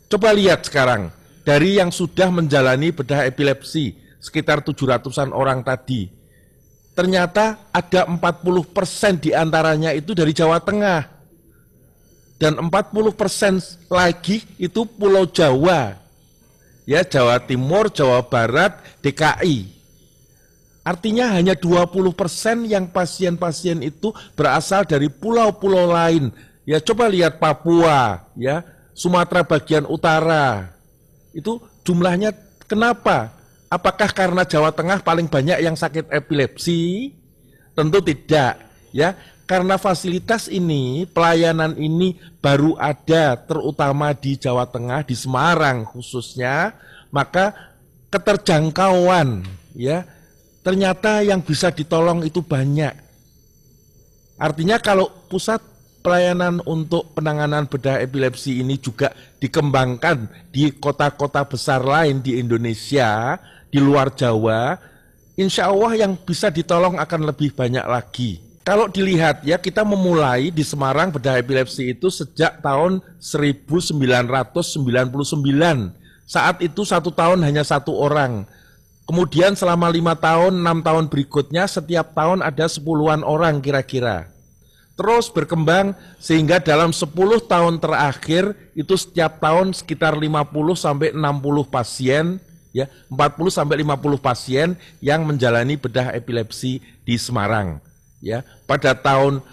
Coba lihat sekarang, dari yang sudah menjalani bedah epilepsi, sekitar 700-an orang tadi, ternyata ada 40% diantaranya itu dari Jawa Tengah, dan 40% lagi itu Pulau Jawa, ya Jawa Timur, Jawa Barat, DKI. Artinya hanya 20% yang pasien-pasien itu berasal dari pulau-pulau lain. Ya coba lihat Papua, ya Sumatera bagian utara, itu jumlahnya kenapa? Apakah karena Jawa Tengah paling banyak yang sakit epilepsi? Tentu tidak, ya. Karena fasilitas ini, pelayanan ini baru ada terutama di Jawa Tengah, di Semarang khususnya, maka keterjangkauan, ya, ternyata yang bisa ditolong itu banyak. Artinya kalau pusat pelayanan untuk penanganan bedah epilepsi ini juga dikembangkan di kota-kota besar lain di Indonesia, di luar Jawa, insya Allah yang bisa ditolong akan lebih banyak lagi. Kalau dilihat ya, kita memulai di Semarang bedah epilepsi itu sejak tahun 1999. Saat itu 1 tahun hanya 1 orang. Kemudian selama 5 tahun, 6 tahun berikutnya setiap tahun ada 10-an orang kira-kira. Terus berkembang sehingga dalam 10 tahun terakhir itu setiap tahun sekitar 50-60 pasien, ya 40-50 pasien yang menjalani bedah epilepsi di Semarang. Ya, pada tahun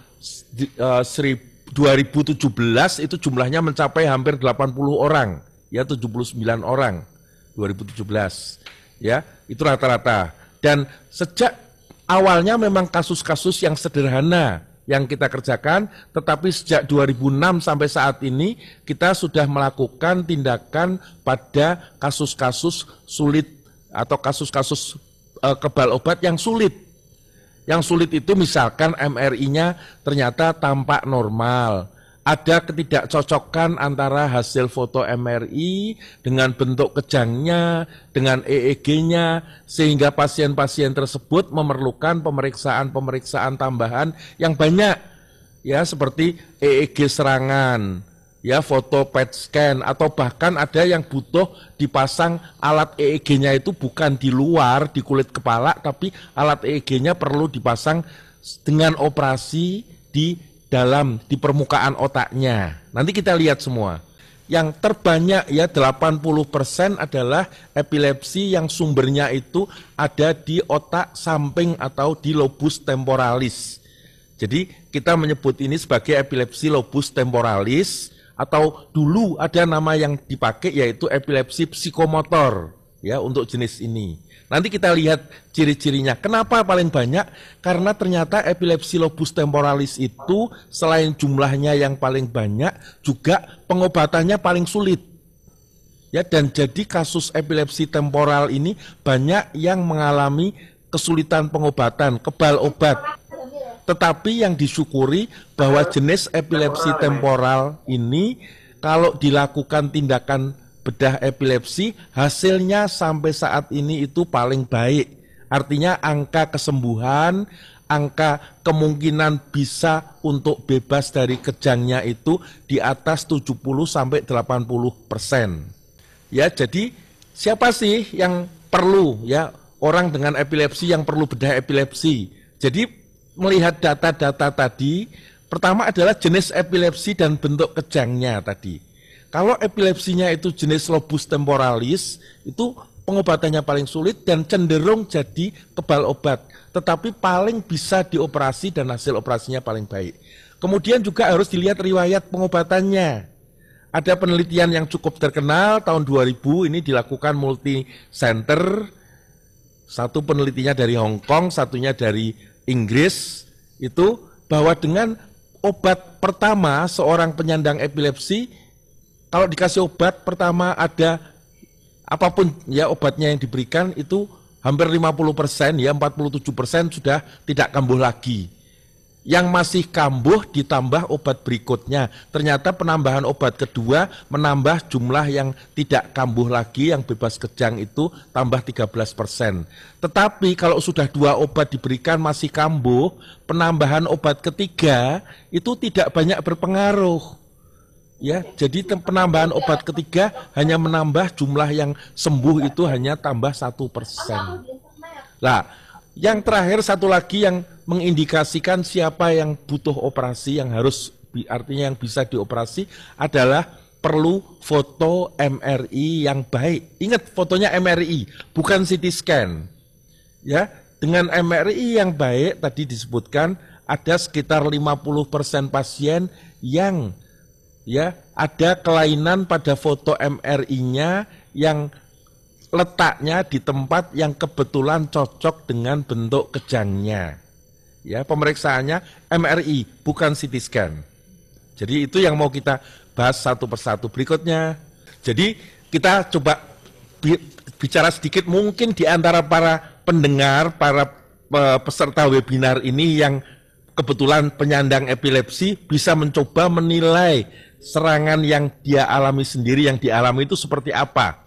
2017 itu jumlahnya mencapai hampir 80 orang, ya 79 orang 2017. Ya, itu rata-rata. Dan sejak awalnya memang kasus-kasus yang sederhana yang kita kerjakan, tetapi sejak 2006 sampai saat ini kita sudah melakukan tindakan pada kasus-kasus sulit atau kasus-kasus kebal obat yang sulit. Yang sulit itu misalkan MRI-nya ternyata tampak normal, ada ketidakcocokan antara hasil foto MRI dengan bentuk kejangnya, dengan EEG-nya, sehingga pasien-pasien tersebut memerlukan pemeriksaan-pemeriksaan tambahan yang banyak, ya seperti EEG serangan, ya foto PET scan, atau bahkan ada yang butuh dipasang alat EEG-nya itu bukan di luar, di kulit kepala, tapi alat EEG-nya perlu dipasang dengan operasi di permukaan otaknya. Nanti kita lihat semua. Yang terbanyak ya 80% adalah epilepsi yang sumbernya itu ada di otak samping atau di lobus temporalis. Jadi kita menyebut ini sebagai epilepsi lobus temporalis, atau dulu ada nama yang dipakai yaitu epilepsi psikomotor, ya untuk jenis ini. Nanti kita lihat ciri-cirinya. Kenapa paling banyak? Karena ternyata epilepsi lobus temporalis itu selain jumlahnya yang paling banyak, juga pengobatannya paling sulit. Ya, dan jadi kasus epilepsi temporal ini banyak yang mengalami kesulitan pengobatan, kebal obat. Tetapi yang disyukuri bahwa jenis epilepsi temporal ini kalau dilakukan tindakan bedah epilepsi, hasilnya sampai saat ini itu paling baik. Artinya angka kesembuhan, angka kemungkinan bisa untuk bebas dari kejangnya itu di atas 70-80%. Ya, jadi siapa sih yang perlu, ya orang dengan epilepsi yang perlu bedah epilepsi? Jadi melihat data-data tadi, pertama adalah jenis epilepsi dan bentuk kejangnya tadi. Kalau epilepsinya itu jenis lobus temporalis, itu pengobatannya paling sulit dan cenderung jadi kebal obat, tetapi paling bisa dioperasi dan hasil operasinya paling baik. Kemudian juga harus dilihat riwayat pengobatannya. Ada penelitian yang cukup terkenal tahun 2000 ini dilakukan multi center. Satu penelitinya dari Hong Kong, satunya dari Inggris, itu bahwa dengan obat pertama seorang penyandang epilepsi, kalau dikasih obat pertama ada apapun ya obatnya yang diberikan itu hampir 50% ya 47% sudah tidak kambuh lagi. Yang masih kambuh ditambah obat berikutnya. Ternyata penambahan obat kedua menambah jumlah yang tidak kambuh lagi, yang bebas kejang itu tambah 13%. Tetapi kalau sudah 2 obat diberikan masih kambuh, penambahan obat ketiga itu tidak banyak berpengaruh. Ya, jadi penambahan obat ketiga hanya menambah jumlah yang sembuh itu hanya tambah 1%. Nah, yang terakhir satu lagi yang mengindikasikan siapa yang butuh operasi, yang harus artinya yang bisa dioperasi adalah perlu foto MRI yang baik. Ingat fotonya MRI, bukan CT scan. Ya, dengan MRI yang baik tadi disebutkan ada sekitar 50% pasien yang ya ada kelainan pada foto MRI-nya yang letaknya di tempat yang kebetulan cocok dengan bentuk kejangnya. Ya, pemeriksaannya MRI bukan CT scan. Jadi itu yang mau kita bahas satu persatu berikutnya. Jadi kita coba bicara sedikit mungkin di antara para pendengar, para peserta webinar ini yang kebetulan penyandang epilepsi bisa mencoba menilai serangan yang dia alami sendiri, yang dialami itu seperti apa.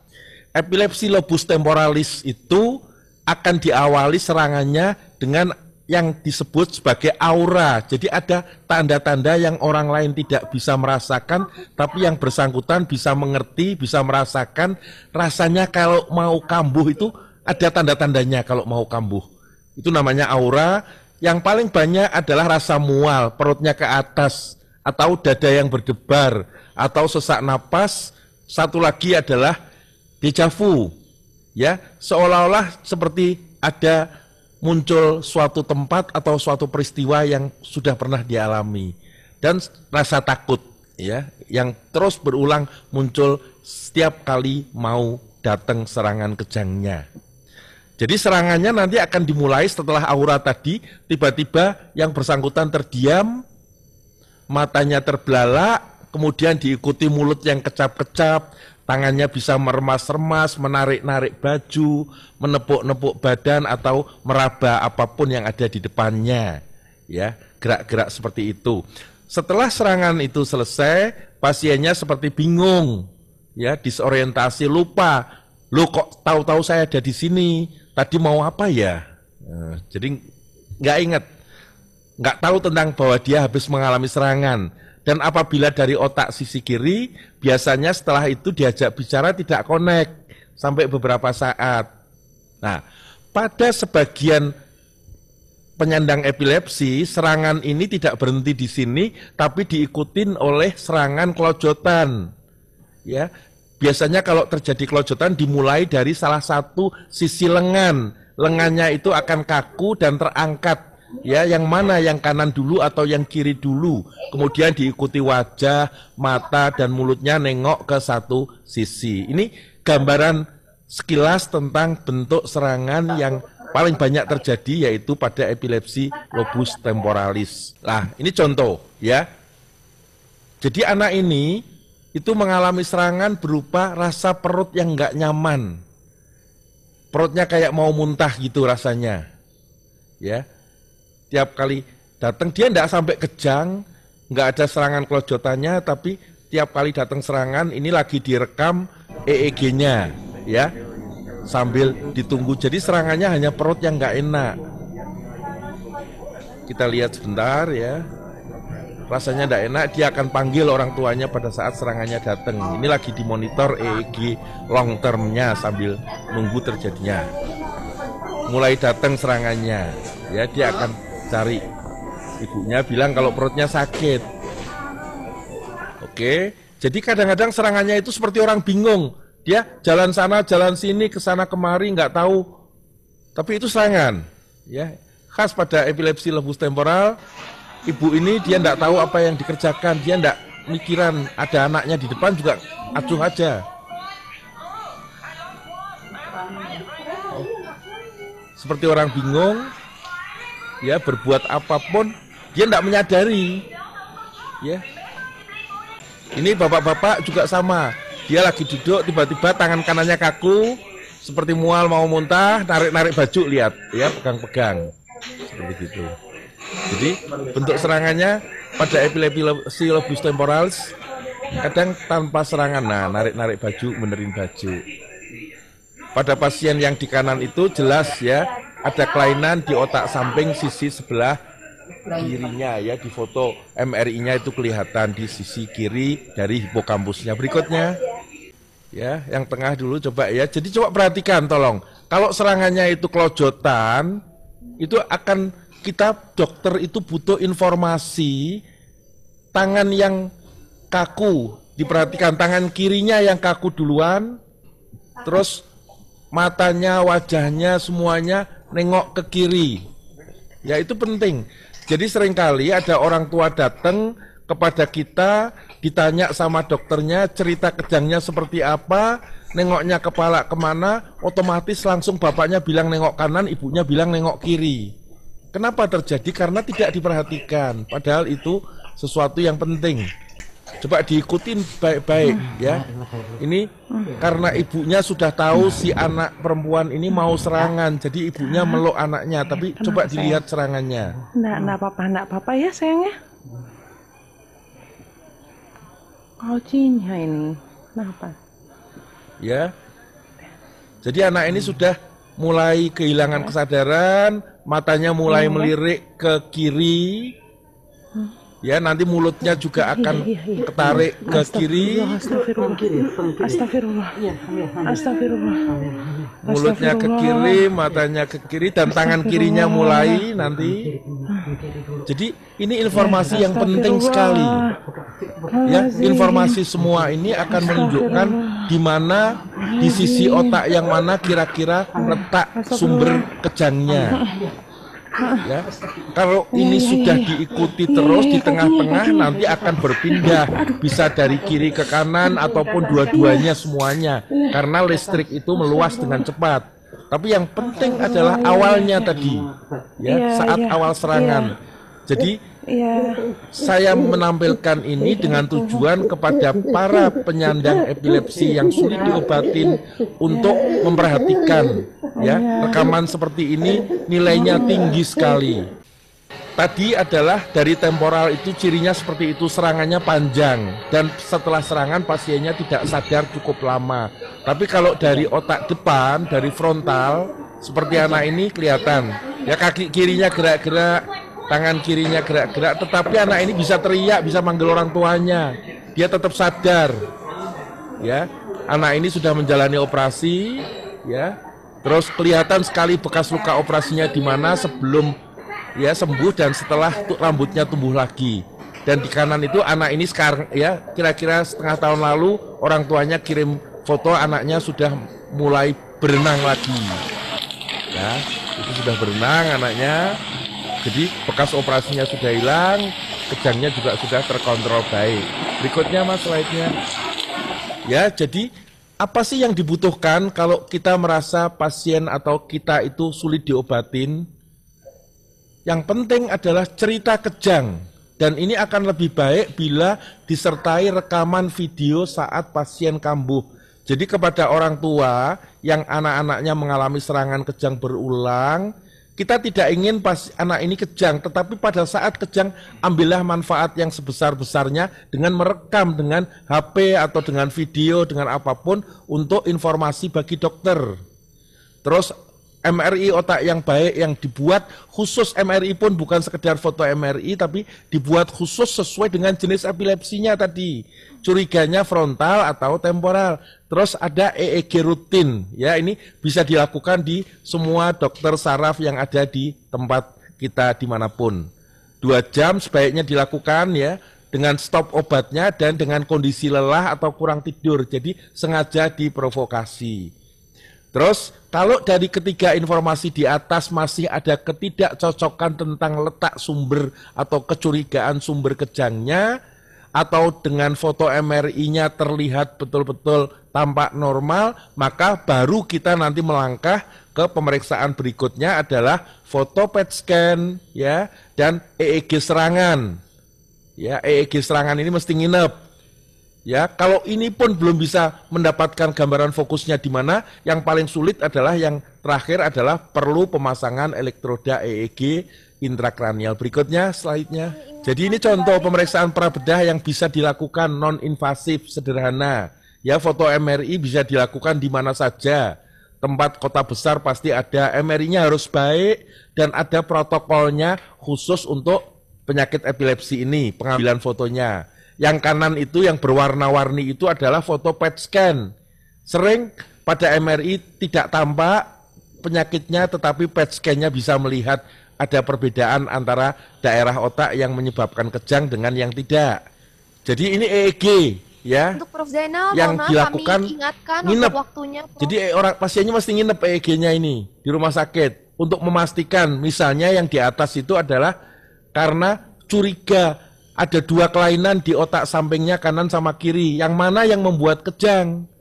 Epilepsi lobus temporalis itu akan diawali serangannya dengan yang disebut sebagai aura. Jadi ada tanda-tanda yang orang lain tidak bisa merasakan, tapi yang bersangkutan bisa mengerti, bisa merasakan. Rasanya kalau mau kambuh itu ada tanda-tandanya kalau mau kambuh. Itu namanya aura. Yang paling banyak adalah rasa mual, perutnya ke atas, atau dada yang berdebar, atau sesak napas. Satu lagi adalah déjà vu, ya, seolah-olah seperti ada muncul suatu tempat atau suatu peristiwa yang sudah pernah dialami, dan rasa takut, ya, yang terus berulang muncul setiap kali mau datang serangan kejangnya. Jadi serangannya nanti akan dimulai setelah aura tadi, tiba-tiba yang bersangkutan terdiam, matanya terbelalak, kemudian diikuti mulut yang kecap-kecap, tangannya bisa meremas-remas, menarik-narik baju, menepuk-nepuk badan atau meraba apapun yang ada di depannya. Ya, gerak-gerak seperti itu. Setelah serangan itu selesai, pasiennya seperti bingung, ya, disorientasi, lupa. Loh, kok tahu-tahu saya ada di sini? Tadi mau apa ya? Jadi nggak ingat, nggak tahu tentang bahwa dia habis mengalami serangan. Dan apabila dari otak sisi kiri, biasanya setelah itu diajak bicara tidak connect sampai beberapa saat. Nah, pada sebagian penyandang epilepsi, serangan ini tidak berhenti di sini, tapi diikutin oleh serangan kelojotan. Ya, biasanya kalau terjadi kelojotan dimulai dari salah satu sisi lengan. Lengannya itu akan kaku dan terangkat. Ya, yang mana, yang kanan dulu atau yang kiri dulu. Kemudian diikuti wajah, mata, dan mulutnya nengok ke satu sisi. Ini gambaran sekilas tentang bentuk serangan yang paling banyak terjadi, yaitu pada epilepsi lobus temporalis. Nah, ini contoh, ya. Jadi anak ini itu mengalami serangan berupa rasa perut yang nggak nyaman. Perutnya kayak mau muntah gitu rasanya. Ya. Tiap kali datang, dia tidak sampai kejang, nggak ada serangan kelojotannya, tapi tiap kali datang serangan, ini lagi direkam EEG-nya, ya, sambil ditunggu. Jadi serangannya hanya perut yang nggak enak. Kita lihat sebentar, ya, rasanya tidak enak, dia akan panggil orang tuanya pada saat serangannya datang. Ini lagi dimonitor EEG long term-nya sambil nunggu terjadinya. Mulai datang serangannya, ya, dia akan cari. Ibunya bilang kalau perutnya sakit. Oke, jadi kadang-kadang serangannya itu seperti orang bingung. Dia jalan sana, jalan sini, ke sana kemari, nggak tahu. Tapi itu serangan. Ya, khas pada epilepsi lobus temporal. Ibu ini dia nggak tahu apa yang dikerjakan. Dia nggak mikiran ada anaknya di depan juga acuh aja. Seperti orang bingung, ya berbuat apapun, dia nggak menyadari. Ya, ini bapak-bapak juga sama. Dia lagi duduk, tiba-tiba tangan kanannya kaku, seperti mual mau muntah, narik-narik baju, lihat, ya pegang-pegang, seperti gitu. Jadi bentuk serangannya pada epilepsi lobus temporalis kadang tanpa serangan, nah narik-narik baju, benerin baju. Pada pasien yang di kanan itu jelas ya ada kelainan di otak samping sisi sebelah kirinya ya, di foto MRI-nya itu kelihatan di sisi kiri dari hipokampusnya. Berikutnya ya, yang tengah dulu coba ya. Jadi coba perhatikan tolong. Kalau serangannya itu kelojotan, itu akan kita dokter itu butuh informasi tangan yang kaku. Diperhatikan tangan kirinya yang kaku duluan, terus matanya, wajahnya, semuanya nengok ke kiri. Ya itu penting. Jadi seringkali ada orang tua datang kepada kita, ditanya sama dokternya, cerita kejangnya seperti apa, nengoknya kepala kemana, otomatis langsung bapaknya bilang nengok kanan, ibunya bilang nengok kiri. Kenapa terjadi? Karena tidak diperhatikan, padahal itu sesuatu yang penting. Coba diikutin baik-baik ya. Ini karena ibunya sudah tahu si anak perempuan ini mau serangan, jadi ibunya meluk anaknya, tapi coba dilihat serangannya. Enggak apa-apa ya sayangnya. Kaucinya ini, kenapa? Ya. Jadi anak ini sudah mulai kehilangan kesadaran, matanya mulai melirik ke kiri. Ya, nanti mulutnya juga akan ketarik ke kiri. Astagfirullah. Mulutnya ke kiri, matanya ke kiri, dan tangan kirinya mulai nanti. Jadi ini informasi yang penting sekali. Ya, informasi semua ini akan menunjukkan di mana, di sisi otak yang mana kira-kira letak sumber kejangnya. Ya, kalau ini sudah diikuti terus di tengah-tengah, nanti akan berpindah, bisa dari kiri ke kanan ataupun dua-duanya semuanya, karena listrik itu meluas dengan cepat. Tapi yang penting adalah awalnya tadi, ya, saat awal serangan. Jadi saya menampilkan ini dengan tujuan kepada para penyandang epilepsi yang sulit diobatin untuk memperhatikan ya, rekaman seperti ini nilainya tinggi sekali. Tadi adalah dari temporal itu cirinya seperti itu, serangannya panjang dan setelah serangan pasiennya tidak sadar cukup lama. Tapi kalau dari otak depan, dari frontal seperti anak ini kelihatan ya, kaki kirinya gerak-gerak, tangan kirinya gerak-gerak, tetapi anak ini bisa teriak, bisa manggil orang tuanya, dia tetap sadar. Ya, anak ini sudah menjalani operasi, ya, terus kelihatan sekali bekas luka operasinya di mana sebelum ya sembuh dan setelah rambutnya tumbuh lagi. Dan di kanan itu anak ini sekarang ya, kira-kira setengah tahun lalu orang tuanya kirim foto anaknya sudah mulai berenang lagi. Ya, itu sudah berenang anaknya. Jadi bekas operasinya sudah hilang, kejangnya juga sudah terkontrol baik. Berikutnya mas slide-nya. Ya, jadi apa sih yang dibutuhkan kalau kita merasa pasien atau kita itu sulit diobatin? Yang penting adalah cerita kejang. Dan ini akan lebih baik bila disertai rekaman video saat pasien kambuh. Jadi kepada orang tua yang anak-anaknya mengalami serangan kejang berulang, kita tidak ingin pas anak ini kejang, tetapi pada saat kejang ambillah manfaat yang sebesar-besarnya dengan merekam dengan HP atau dengan video, dengan apapun untuk informasi bagi dokter. Terus MRI otak yang baik yang dibuat khusus, MRI pun bukan sekedar foto MRI, tapi dibuat khusus sesuai dengan jenis epilepsinya tadi. Curiganya frontal atau temporal. Terus ada EEG rutin, ya ini bisa dilakukan di semua dokter saraf yang ada di tempat kita dimanapun. 2 jam sebaiknya dilakukan ya, dengan stop obatnya dan dengan kondisi lelah atau kurang tidur. Jadi sengaja diprovokasi. Terus kalau dari ketiga informasi di atas masih ada ketidakcocokan tentang letak sumber atau kecurigaan sumber kejangnya, atau dengan foto MRI-nya terlihat betul-betul tampak normal, maka baru kita nanti melangkah ke pemeriksaan berikutnya adalah foto PET scan ya dan EEG serangan. Ya, EEG serangan ini mesti nginep. Ya, kalau ini pun belum bisa mendapatkan gambaran fokusnya di mana, yang paling sulit adalah yang terakhir adalah perlu pemasangan elektroda EEG intrakranial. Berikutnya slide-nya. Jadi ini contoh pemeriksaan prabedah yang bisa dilakukan non-invasif sederhana. Ya, foto MRI bisa dilakukan di mana saja. Tempat kota besar pasti ada, MRI-nya harus baik dan ada protokolnya khusus untuk penyakit epilepsi ini, pengambilan fotonya. Yang kanan itu yang berwarna-warni itu adalah foto PET scan. Sering pada MRI tidak tampak penyakitnya, tetapi PET scan-nya bisa melihat ada perbedaan antara daerah otak yang menyebabkan kejang dengan yang tidak. Jadi ini EEG ya. Untuk Prof Zainal, yang dilakukan kami ingatkan nginep. untuk waktunya, Prof. Jadi orang pasiennya mesti nginep EEG-nya ini di rumah sakit untuk memastikan misalnya yang di atas itu adalah karena curiga ada dua kelainan di otak sampingnya kanan sama kiri, yang mana yang membuat kejang.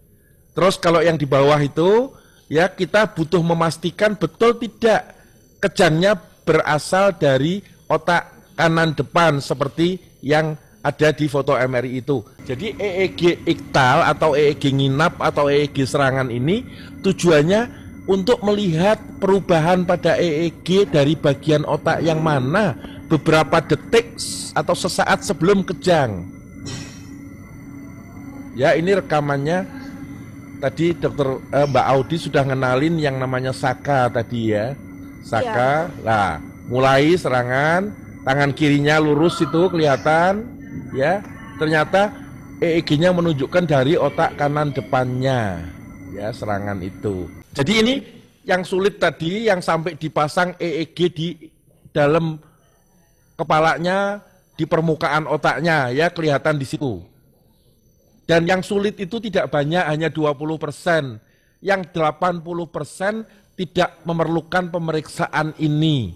Terus kalau yang di bawah itu ya kita butuh memastikan betul tidak kejangnya berasal dari otak kanan depan seperti yang ada di foto MRI itu. Jadi EEG iktal atau EEG nginap atau EEG serangan ini tujuannya untuk melihat perubahan pada EEG dari bagian otak yang mana beberapa detik atau sesaat sebelum kejang. Ya, ini rekamannya tadi dokter Mbak Audi sudah ngenalin yang namanya Saka tadi ya. Saka, lah mulai serangan, tangan kirinya lurus itu kelihatan, ya. Ternyata EEG-nya menunjukkan dari otak kanan depannya, ya serangan itu. Jadi ini yang sulit tadi, yang sampai dipasang EEG di dalam kepalanya, di permukaan otaknya, ya kelihatan di situ. Dan yang sulit itu tidak banyak, hanya 20%. Yang 80% tidak memerlukan pemeriksaan ini.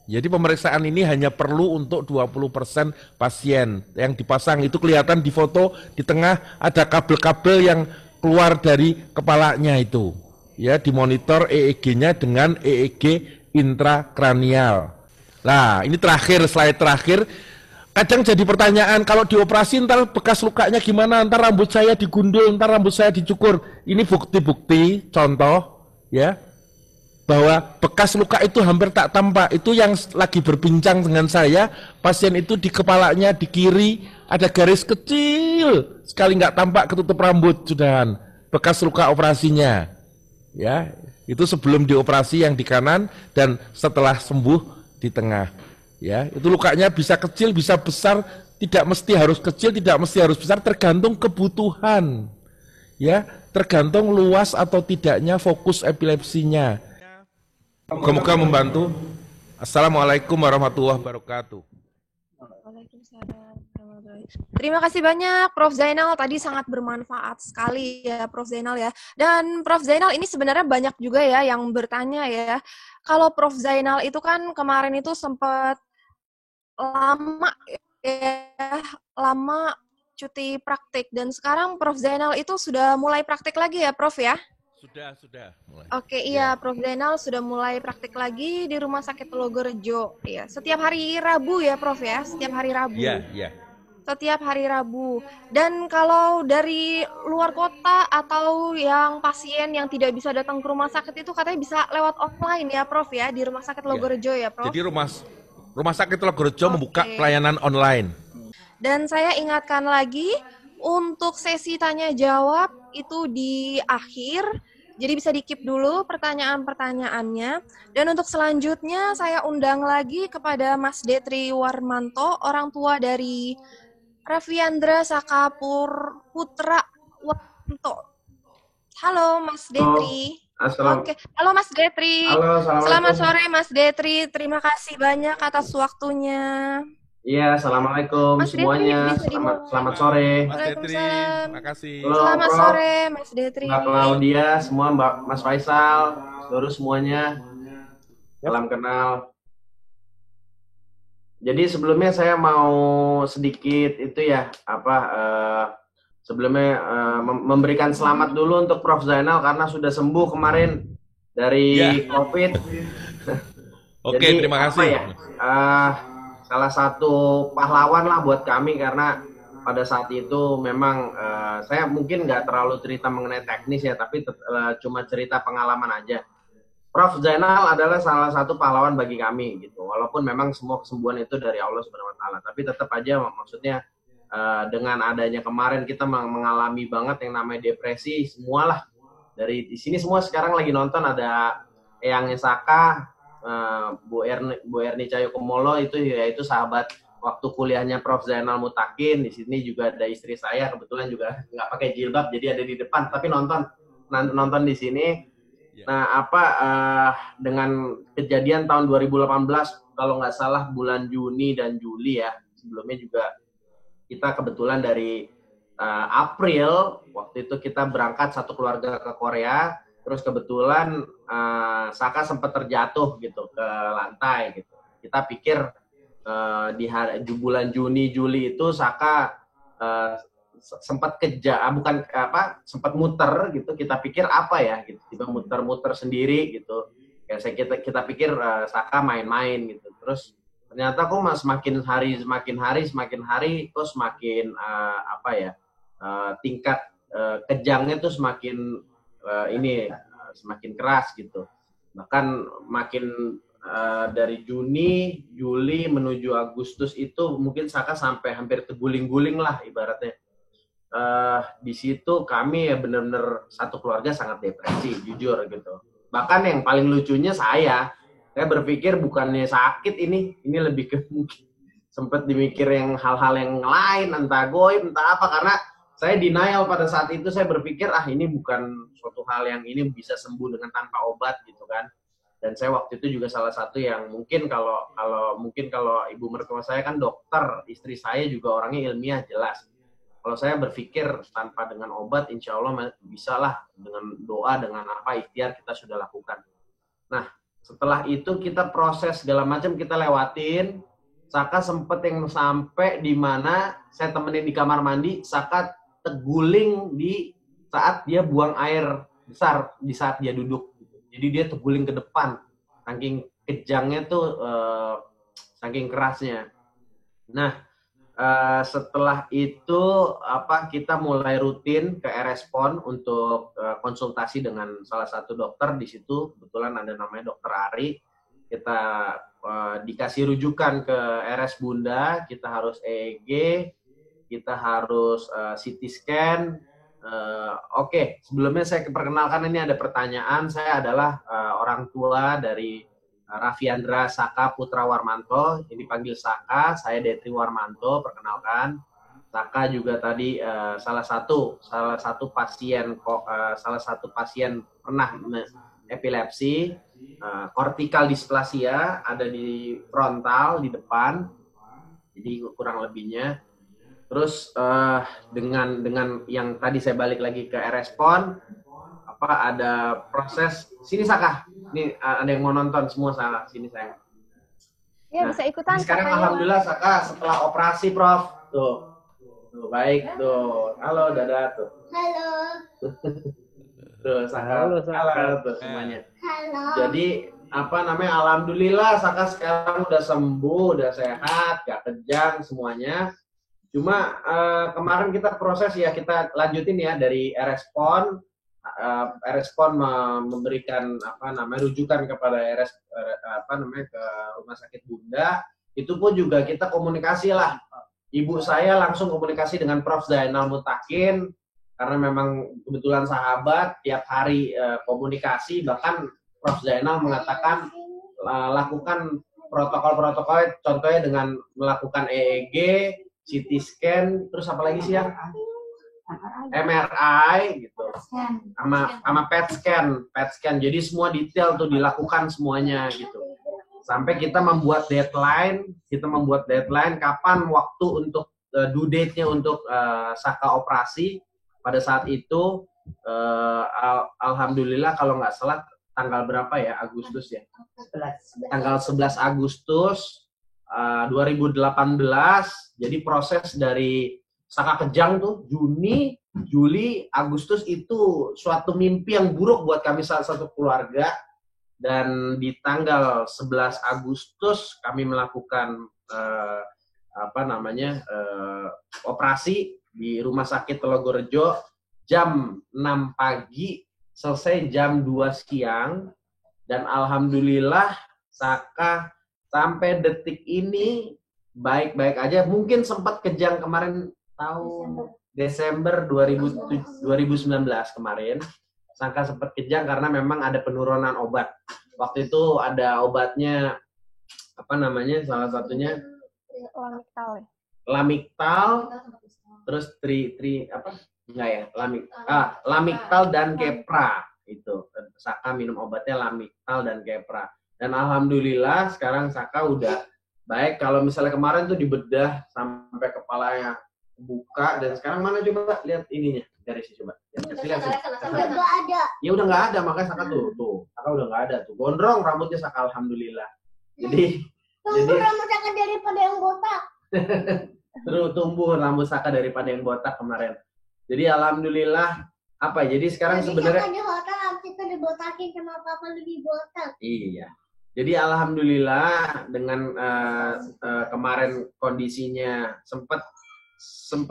Jadi pemeriksaan ini hanya perlu untuk 20% pasien. Yang dipasang itu kelihatan di foto, di tengah ada kabel-kabel yang keluar dari kepalanya itu. Ya, dimonitor EEG-nya dengan EEG intrakranial. Nah, ini terakhir, slide terakhir. Kadang jadi pertanyaan, kalau dioperasi ntar bekas lukanya gimana, ntar rambut saya digundul, ntar rambut saya dicukur. Ini bukti-bukti, contoh, ya, bahwa bekas luka itu hampir tak tampak. Itu yang lagi berbincang dengan saya, pasien itu di kepalanya di kiri ada garis kecil sekali nggak tampak ketutup rambut, sudahan bekas luka operasinya. Ya, itu sebelum dioperasi yang di kanan dan setelah sembuh di tengah. Ya, itu lukanya bisa kecil, bisa besar, tidak mesti harus kecil, tidak mesti harus besar, tergantung kebutuhan. Ya, tergantung luas atau tidaknya fokus epilepsinya. Moga-moga membantu. Assalamualaikum warahmatullahi wabarakatuh. Terima kasih banyak Prof Zainal, tadi sangat bermanfaat sekali ya Prof Zainal ya. Dan Prof Zainal ini sebenarnya banyak juga ya yang bertanya ya. Kalau Prof Zainal itu kan kemarin itu sempat lama ya, lama cuti praktik dan sekarang Prof Zainal itu sudah mulai praktik lagi ya Prof ya? Sudah. Mulai. Oke, iya, Prof Zainal sudah mulai praktik lagi di Rumah Sakit Telogorejo. Iya, setiap hari Rabu ya, Prof ya? Setiap hari Rabu. Iya. Setiap hari Rabu. Dan kalau dari luar kota atau yang pasien yang tidak bisa datang ke rumah sakit itu katanya bisa lewat offline ya, Prof ya, di Rumah Sakit Telogorejo ya, Prof. Jadi Rumah Sakit Telogorejo membuka pelayanan online. Dan saya ingatkan lagi untuk sesi tanya jawab itu di akhir. Jadi bisa di-keep dulu pertanyaan-pertanyaannya. Dan untuk selanjutnya saya undang lagi kepada Mas Detri Warmanto, orang tua dari Raffiandra Sakapur Putra Warmanto. Halo Mas Detri. Oke. Halo Mas Detri. Halo, selamat sore Mas Detri. Terima kasih banyak atas waktunya. Iya, assalamualaikum Mas Detri semuanya. bisa dimulai. Selamat sore. Mas Detri, Waalaikumsalam. makasih. Halo, Selamat Prof. sore Mas Detri. Mbak Claudia, semua Mas Faisal, seluruh semuanya. Salam kenal. Jadi sebelumnya saya mau sedikit itu ya, sebelumnya memberikan selamat dulu untuk Prof Zainal karena sudah sembuh kemarin dari COVID. Oke, Jadi, terima kasih. Salah satu pahlawan lah buat kami karena pada saat itu memang saya mungkin nggak terlalu cerita mengenai teknis ya, tapi cuma cerita pengalaman aja. Prof Zainal adalah salah satu pahlawan bagi kami gitu. Walaupun memang semua kesembuhan itu dari Allah Subhanahu wa taala, tapi tetap aja maksudnya dengan adanya kemarin kita mengalami banget yang namanya depresi semualah. Dari di sini semua sekarang lagi nonton ada Eyang Saka, Bu Erni Cahyokumolo yaitu sahabat waktu kuliahnya Prof Zainal Mutakin. Di sini juga ada istri saya, kebetulan juga nggak pakai jilbab jadi ada di depan tapi nonton di sini. Nah, dengan kejadian tahun 2018 kalau nggak salah bulan Juni dan Juli ya, sebelumnya juga kita kebetulan dari April waktu itu kita berangkat satu keluarga ke Korea. Terus kebetulan Saka sempat terjatuh gitu ke lantai gitu. Kita pikir di bulan Juni Juli itu Saka sempat sempat muter gitu. Kita pikir apa ya gitu, tiba muter-muter sendiri gitu. Ya kita pikir Saka main-main gitu. Terus ternyata kok semakin hari kok semakin tingkat kejangnya tuh semakin semakin keras gitu. Bahkan makin dari Juni, Juli menuju Agustus itu mungkin Saka sampai hampir terguling-guling lah ibaratnya. Di situ kami ya benar-benar satu keluarga sangat depresi, jujur gitu. Bahkan yang paling lucunya saya berpikir bukannya sakit ini lebih ke mungkin sempat dimikir yang hal-hal yang lain, entah goib, entah apa, karena saya denial pada saat itu. Saya berpikir ini bukan suatu hal yang ini bisa sembuh dengan tanpa obat gitu kan. Dan saya waktu itu juga salah satu yang mungkin kalau ibu mertua saya kan dokter, istri saya juga orangnya ilmiah jelas. Kalau saya berpikir tanpa dengan obat insya Allah bisalah dengan doa, dengan ikhtiar kita sudah lakukan. Nah setelah itu kita proses segala macam kita lewatin. Saka sempet yang sampai di mana saya temenin di kamar mandi, Saka terguling di saat dia buang air besar di saat dia duduk. Jadi dia terguling ke depan, saking kejangnya tuh, saking kerasnya. Nah, setelah itu kita mulai rutin ke RS-PON untuk konsultasi dengan salah satu dokter. Di situ kebetulan ada namanya Dokter Ari. Kita dikasih rujukan ke RS Bunda, kita harus EEG, kita harus CT scan. Oke, sebelumnya saya perkenalkan, ini ada pertanyaan. Saya adalah orang tua dari Raffiandra Saka Putra Warmanto, ini dipanggil Saka. Saya Detri Warmanto, perkenalkan. Saka juga tadi salah satu pasien pernah epilepsi, kortikal displasia, ada di frontal di depan, jadi kurang lebihnya. Terus dengan yang tadi saya balik lagi ke RS-PON, ada proses. Sini Saka, ini ada yang mau nonton semua. Saka sini saya. Ya, bisa ikutan. Sekarang alhamdulillah Saka setelah operasi Prof. Tuh baik tuh. Halo dadah tuh. Halo. Tuh Saka. Halo tuh semuanya. Halo. Jadi alhamdulillah Saka sekarang udah sembuh, udah sehat, gak kejang semuanya. Cuma kemarin kita proses ya, kita lanjutin ya dari RS-PON. RS-PON memberikan rujukan kepada ke Rumah Sakit Bunda. Itu pun juga kita komunikasi lah. Ibu saya langsung komunikasi dengan Prof Zainal Mutakin karena memang kebetulan sahabat, tiap hari komunikasi. Bahkan Prof Zainal mengatakan lakukan protokol-protokol, contohnya dengan melakukan EEG, CT scan, terus apa lagi sih ya? MRI gitu, sama PET scan. Jadi semua detail tuh dilakukan semuanya gitu. sampai kita membuat deadline kapan waktu untuk due date-nya untuk Saka operasi. Pada saat itu alhamdulillah kalau nggak salah tanggal berapa ya, Agustus ya? Tanggal 11 Agustus 2018. Jadi proses dari Saka kejang tuh Juni, Juli, Agustus itu suatu mimpi yang buruk buat kami satu keluarga. Dan di tanggal 11 Agustus kami melakukan operasi di Rumah Sakit Telogorejo jam 6 pagi, selesai jam 2 siang, dan alhamdulillah Saka sampai detik ini baik-baik aja. Mungkin sempat kejang kemarin tahun Desember 2019 kemarin, Saka sempat kejang karena memang ada penurunan obat. Waktu itu ada obatnya, salah satunya Lamictal, terus Lamictal dan Keppra. Itu Saka minum obatnya Lamictal dan Keppra. Dan alhamdulillah sekarang Saka udah baik. Kalau misalnya kemarin tuh dibedah sampai kepalanya buka, dan sekarang mana coba lihat ininya dari sini coba. Lihat. Ya udah nggak ada, makanya Saka tuh Saka udah nggak ada tuh. Gondrong rambutnya Saka alhamdulillah. Jadi rambut Saka daripada yang botak. Terus tumbuh rambut Saka daripada yang botak kemarin. Jadi alhamdulillah jadi sekarang sebenarnya di hotel habis itu dibotakin sama papa lebih botak. Iya. Jadi alhamdulillah dengan kemarin kondisinya sempat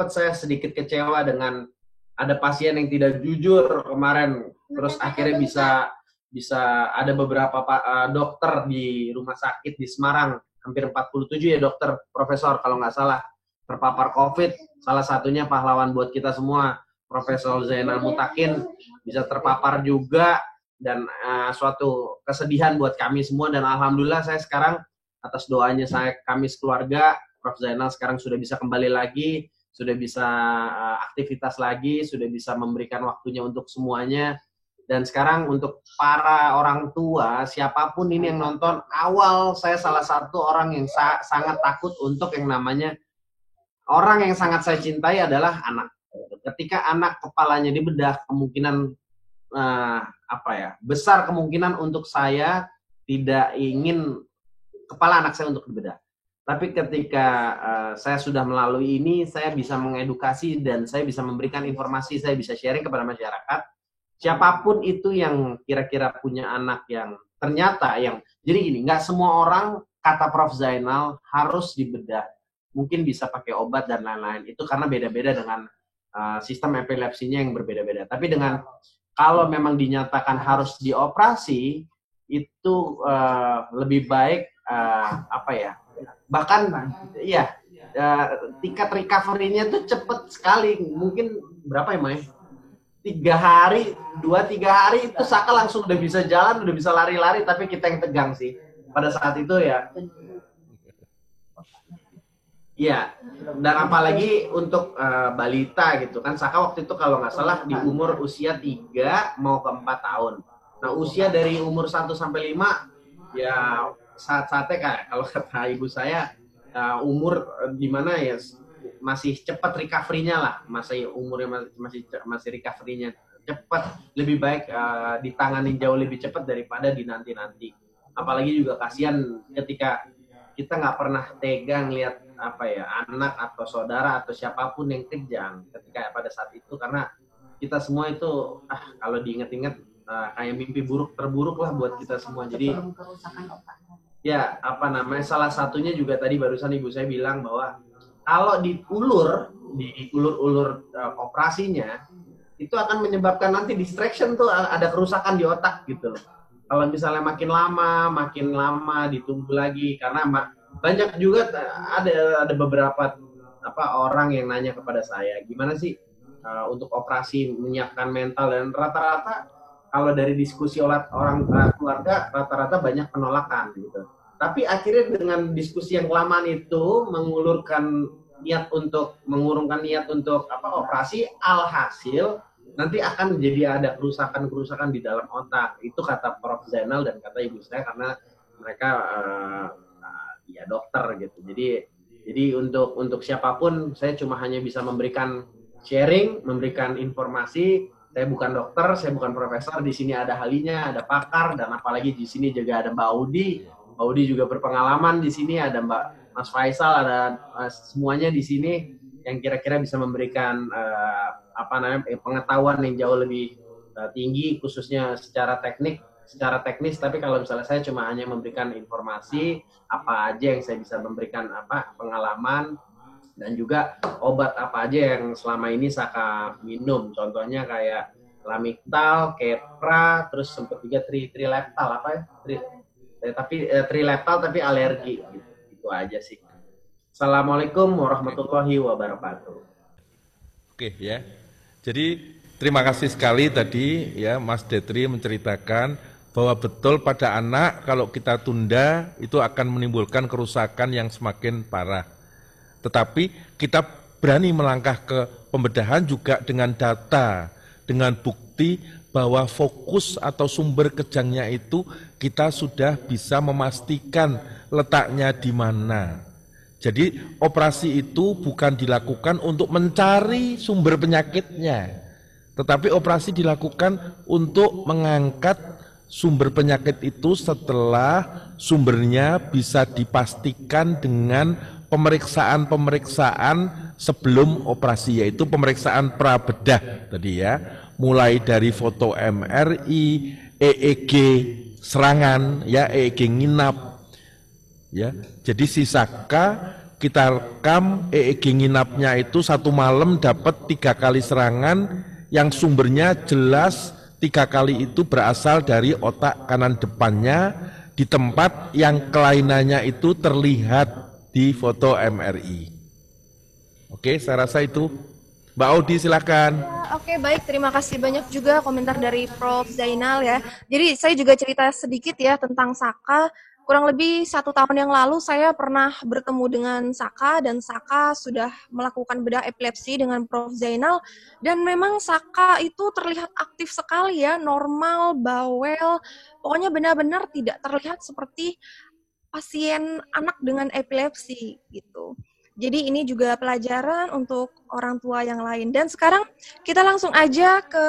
saya sedikit kecewa dengan ada pasien yang tidak jujur kemarin, terus akhirnya bisa ada beberapa dokter di rumah sakit di Semarang, hampir 47 ya dokter, profesor kalau nggak salah, terpapar COVID. Salah satunya pahlawan buat kita semua, Profesor Zainal Mutakin bisa terpapar juga, dan suatu kesedihan buat kami semua. Dan alhamdulillah saya sekarang atas doanya kami sekeluarga, Prof Zainal sekarang sudah bisa kembali lagi, sudah bisa aktivitas lagi, sudah bisa memberikan waktunya untuk semuanya. Dan sekarang untuk para orang tua, siapapun ini yang nonton, awal saya salah satu orang yang sangat takut untuk yang namanya, orang yang sangat saya cintai adalah anak. Ketika anak kepalanya dibedah, kemungkinan besar kemungkinan untuk saya tidak ingin kepala anak saya untuk dibedah. Tapi ketika saya sudah melalui ini, saya bisa mengedukasi dan saya bisa memberikan informasi, saya bisa sharing kepada masyarakat. Siapapun itu yang kira-kira punya anak yang ternyata jadi gini, nggak semua orang, kata Prof Zainal, harus dibedah. Mungkin bisa pakai obat dan lain-lain. Itu karena beda-beda dengan sistem epilepsinya yang berbeda-beda. Tapi kalau memang dinyatakan harus dioperasi, itu lebih baik bahkan tingkat recovery-nya tuh cepet sekali. Mungkin berapa ya Mai? 2-3 hari itu Saka langsung udah bisa jalan, udah bisa lari-lari, tapi kita yang tegang sih pada saat itu ya. Iya, dan apalagi untuk balita gitu kan, Saka waktu itu kalau nggak salah di umur usia 3 mau ke 4 tahun. Nah usia dari umur 1 sampai 5 ya saat-saatnya kayak kalau kata ibu saya umur dimana ya masih cepat recovery-nya lah, masih umurnya masih recovery-nya cepat, lebih baik ditangani jauh lebih cepat daripada dinanti-nanti. Apalagi juga kasihan ketika kita nggak pernah tega ngelihat anak atau saudara atau siapapun yang kejang ketika pada saat itu, karena kita semua itu kalau diinget-inget kayak mimpi terburuk lah buat kita semua. Jadi ya salah satunya juga tadi barusan ibu saya bilang bahwa kalau diulur operasinya itu akan menyebabkan nanti distraction tuh, ada kerusakan di otak gitu loh. Kalau misalnya makin lama ditunggu lagi, karena banyak juga ada beberapa orang yang nanya kepada saya, gimana sih untuk operasi menyiapkan mental, dan rata-rata kalau dari diskusi orang keluarga rata-rata banyak penolakan gitu. Tapi akhirnya dengan diskusi yang kelamaan itu mengurungkan niat untuk operasi, alhasil nanti akan jadi ada kerusakan di dalam otak. Itu kata Prof Zainal dan kata ibu saya, karena mereka ya dokter gitu. Jadi untuk siapapun saya cuma hanya bisa memberikan sharing, memberikan informasi. Saya bukan dokter, saya bukan profesor. Di sini ada Halinya, ada pakar, dan apalagi di sini juga ada Mbak Audi. Mbak Audi juga berpengalaman di sini. Ada Mas Faisal, ada semuanya di sini yang kira-kira bisa memberikan pengetahuan yang jauh lebih tinggi, khususnya secara teknis. Tapi kalau misalnya saya cuma hanya memberikan informasi apa aja yang saya bisa memberikan pengalaman, dan juga obat apa aja yang selama ini Saka minum. Contohnya kayak Lamictal, Keppra, terus sempat juga Trileptal Trileptal tapi alergi gitu. Itu aja sih. Assalamualaikum warahmatullahi wabarakatuh. Oke ya. Jadi terima kasih sekali tadi ya Mas Detri menceritakan bahwa betul pada anak kalau kita tunda itu akan menimbulkan kerusakan yang semakin parah. Tetapi kita berani melangkah ke pembedahan juga dengan data, dengan bukti bahwa fokus atau sumber kejangnya itu kita sudah bisa memastikan letaknya di mana. Jadi operasi itu bukan dilakukan untuk mencari sumber penyakitnya, tetapi operasi dilakukan untuk mengangkat sumber penyakit itu setelah sumbernya bisa dipastikan dengan pemeriksaan sebelum operasi, yaitu pemeriksaan prabedah tadi ya, mulai dari foto MRI, EEG serangan ya, EEG nginap ya. Jadi si Saka kita rekam EEG nginapnya itu satu malam dapat 3 kali serangan yang sumbernya jelas. 3 kali itu berasal dari otak kanan depannya di tempat yang kelainannya itu terlihat di foto MRI. Oke, saya rasa itu. Mbak Audi silakan. Oke, baik. Terima kasih banyak juga komentar dari Prof. Zainal ya. Jadi saya juga cerita sedikit ya tentang Saka. Kurang lebih 1 tahun yang lalu saya pernah bertemu dengan Saka, dan Saka sudah melakukan bedah epilepsi dengan Prof. Zainal, dan memang Saka itu terlihat aktif sekali ya, normal, bawel, pokoknya benar-benar tidak terlihat seperti pasien anak dengan epilepsi gitu. Jadi ini juga pelajaran untuk orang tua yang lain. Dan sekarang kita langsung aja ke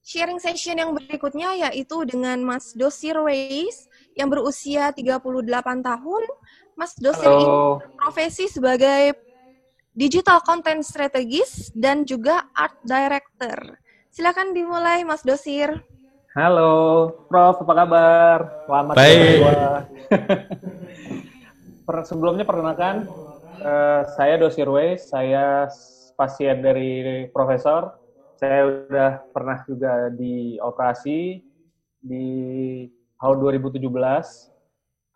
sharing session yang berikutnya, yaitu dengan Mas Dosir Weis yang berusia 38 tahun. Mas Dosir ini profesi sebagai Digital Content Strategist dan juga Art Director. Silakan dimulai Mas Dosir. Halo, Prof, apa kabar? Selamat baik. Sebelumnya perkenalkan, saya Dosir Weis, saya pasien dari Profesor. Saya udah pernah juga dioperasi di tahun 2017.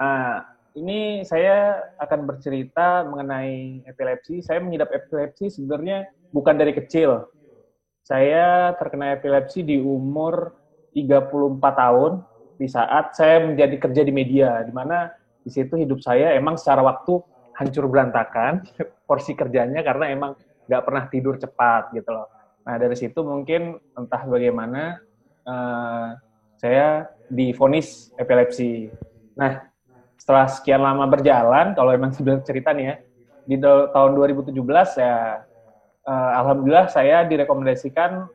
Nah, ini saya akan bercerita mengenai epilepsi. Saya mengidap epilepsi sebenarnya bukan dari kecil. Saya terkena epilepsi di umur 34 tahun di saat saya menjadi kerja di media, di mana di situ hidup saya emang secara waktu hancur berantakan porsi kerjanya karena emang nggak pernah tidur cepat gitu loh. Nah dari situ mungkin entah bagaimana saya divonis epilepsi. Nah setelah sekian lama berjalan, kalau emang sebenarnya cerita nih ya, di tahun 2017 ya alhamdulillah saya direkomendasikan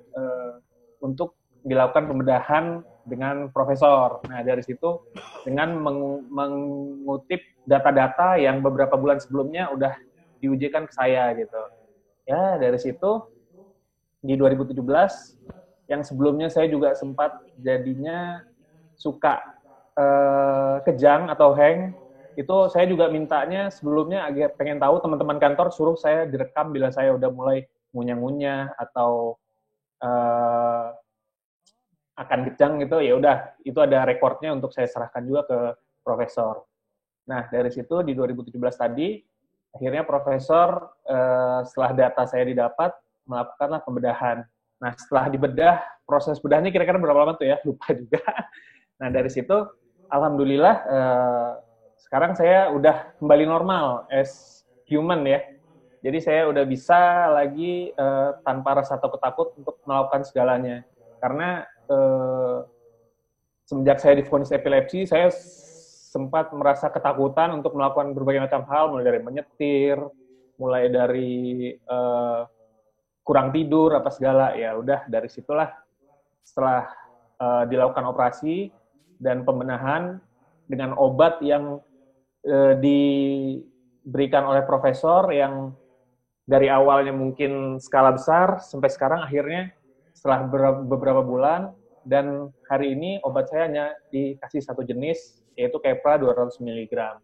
untuk dilakukan pembedahan dengan profesor. Nah, dari situ dengan mengutip data-data yang beberapa bulan sebelumnya udah diujikan ke saya gitu. Ya, dari situ di 2017 yang sebelumnya saya juga sempat jadinya suka kejang atau hang, itu saya juga mintanya sebelumnya agak pengen tahu, teman-teman kantor suruh saya direkam bila saya udah mulai ngunyah-ngunyah atau akan kejang gitu, ya udah itu ada rekornya untuk saya serahkan juga ke profesor. Nah dari situ di 2017 tadi akhirnya profesor setelah data saya didapat melakukanlah pembedahan. Nah setelah dibedah, proses bedahnya kira-kira berapa lama tuh ya, lupa juga. Nah dari situ alhamdulillah sekarang saya udah kembali normal as human ya. Jadi saya udah bisa lagi tanpa rasa takut-takut untuk melakukan segalanya. Karena semenjak saya divonis epilepsi, saya sempat merasa ketakutan untuk melakukan berbagai macam hal, mulai dari menyetir, mulai dari kurang tidur, apa segala. Ya udah, dari situlah setelah dilakukan operasi dan pembenahan dengan obat yang diberikan oleh profesor yang dari awalnya mungkin skala besar, sampai sekarang akhirnya setelah beberapa bulan, dan hari ini obat saya hanya dikasih satu jenis, yaitu Keppra 200 mg.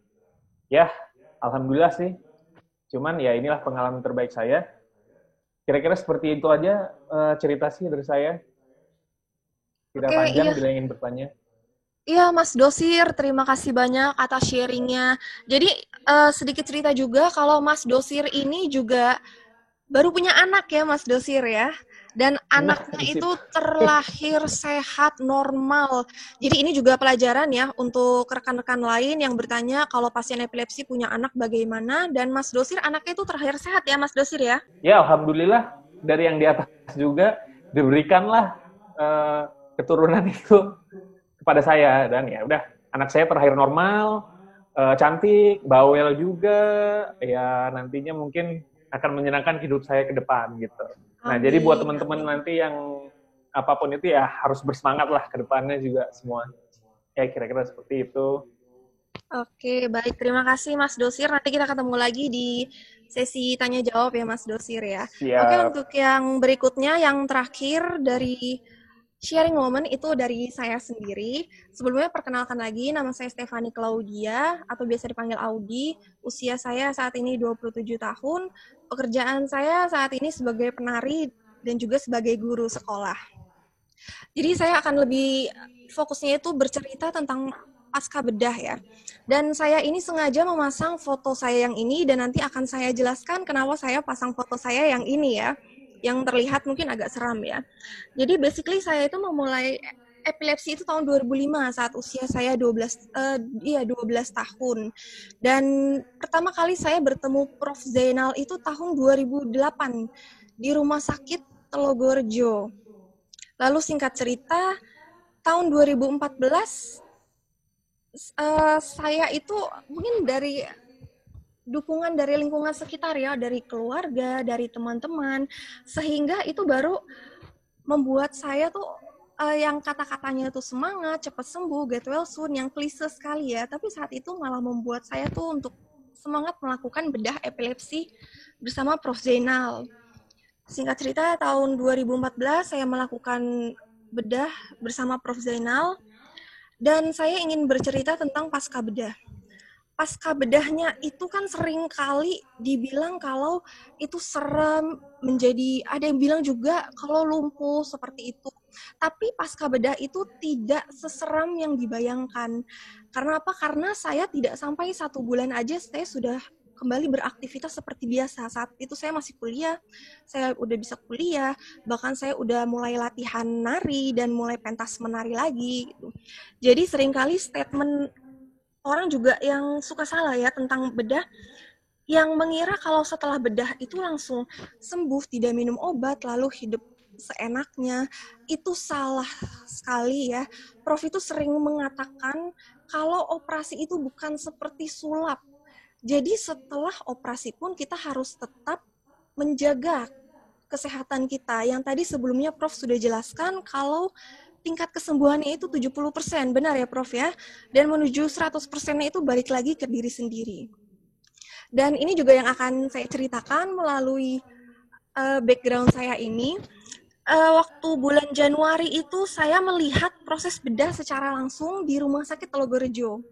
Ya, alhamdulillah sih. Cuman ya inilah pengalaman terbaik saya. Kira-kira seperti itu aja cerita sih dari saya. Tidak panjang bila ingin bertanya. Iya, Mas Dosir, terima kasih banyak atas sharingnya. Jadi sedikit cerita juga kalau Mas Dosir ini juga baru punya anak ya, Mas Dosir ya. Dan anaknya itu terlahir sehat, normal. Jadi ini juga pelajaran ya untuk rekan-rekan lain yang bertanya kalau pasien epilepsi punya anak bagaimana. Dan Mas Dosir anaknya itu terlahir sehat ya, Mas Dosir ya? Ya, alhamdulillah dari yang di atas juga diberikanlah keturunan itu kepada saya. Dan ya udah, anak saya terlahir normal, cantik, bawel juga. Ya nantinya mungkin akan menyenangkan hidup saya ke depan gitu. Nah, jadi buat teman-teman nanti yang apapun itu ya harus bersemangat lah ke depannya juga semua. Ya kira-kira seperti itu. Oke, baik. Terima kasih Mas Dosir. Nanti kita ketemu lagi di sesi tanya-jawab ya Mas Dosir ya. Siap. Oke, untuk yang berikutnya, yang terakhir dari sharing moment itu dari saya sendiri. Sebelumnya perkenalkan lagi, nama saya Stefani Claudia, atau biasa dipanggil Audi. Usia saya saat ini 27 tahun. Pekerjaan saya saat ini sebagai penari dan juga sebagai guru sekolah. Jadi saya akan lebih fokusnya itu bercerita tentang pasca bedah ya. Dan saya ini sengaja memasang foto saya yang ini dan nanti akan saya jelaskan kenapa saya pasang foto saya yang ini ya. Yang terlihat mungkin agak seram ya. Jadi basically saya itu memulai epilepsi itu tahun 2005 saat usia saya 12 tahun. Dan pertama kali saya bertemu Prof. Zainal itu tahun 2008 di Rumah Sakit Telogorejo. Lalu singkat cerita, tahun 2014 saya itu mungkin dari dukungan dari lingkungan sekitar ya, dari keluarga, dari teman-teman, sehingga itu baru membuat saya tuh yang kata-katanya tuh semangat, cepat sembuh, get well soon, yang klise sekali ya, tapi saat itu malah membuat saya tuh untuk semangat melakukan bedah epilepsi bersama Prof. Zainal. Singkat cerita, tahun 2014 saya melakukan bedah bersama Prof. Zainal, dan saya ingin bercerita tentang pasca bedah. Pasca bedahnya itu kan sering kali dibilang kalau itu serem, menjadi ada yang bilang juga kalau lumpuh seperti itu. Tapi pasca bedah itu tidak seseram yang dibayangkan. Karena apa? Karena saya tidak sampai 1 bulan aja saya sudah kembali beraktivitas seperti biasa. Saat itu saya masih kuliah, saya udah bisa kuliah, bahkan saya udah mulai latihan nari dan mulai pentas menari lagi. Gitu. Jadi seringkali statement orang juga yang suka salah ya tentang bedah, yang mengira kalau setelah bedah itu langsung sembuh, tidak minum obat, lalu hidup seenaknya. Itu salah sekali ya. Prof itu sering mengatakan kalau operasi itu bukan seperti sulap. Jadi setelah operasi pun kita harus tetap menjaga kesehatan kita. Yang tadi sebelumnya Prof sudah jelaskan kalau tingkat kesembuhannya itu 70%, benar ya Prof ya? Dan menuju 100%-nya itu balik lagi ke diri sendiri. Dan ini juga yang akan saya ceritakan melalui background saya ini. Waktu bulan Januari itu saya melihat proses bedah secara langsung di Rumah Sakit Telogorejo.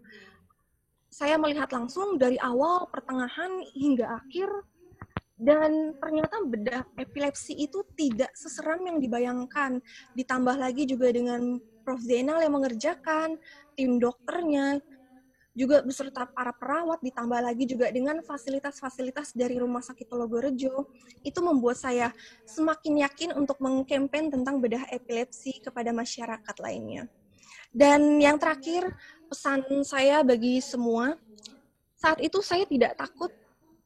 Saya melihat langsung dari awal, pertengahan, hingga akhir. Dan ternyata bedah epilepsi itu tidak seseram yang dibayangkan. Ditambah lagi juga dengan Prof. Zainal yang mengerjakan, tim dokternya, juga beserta para perawat, ditambah lagi juga dengan fasilitas-fasilitas dari Rumah Sakit Telogorejo. Itu membuat saya semakin yakin untuk mengkampen tentang bedah epilepsi kepada masyarakat lainnya. Dan yang terakhir, pesan saya bagi semua, saat itu saya tidak takut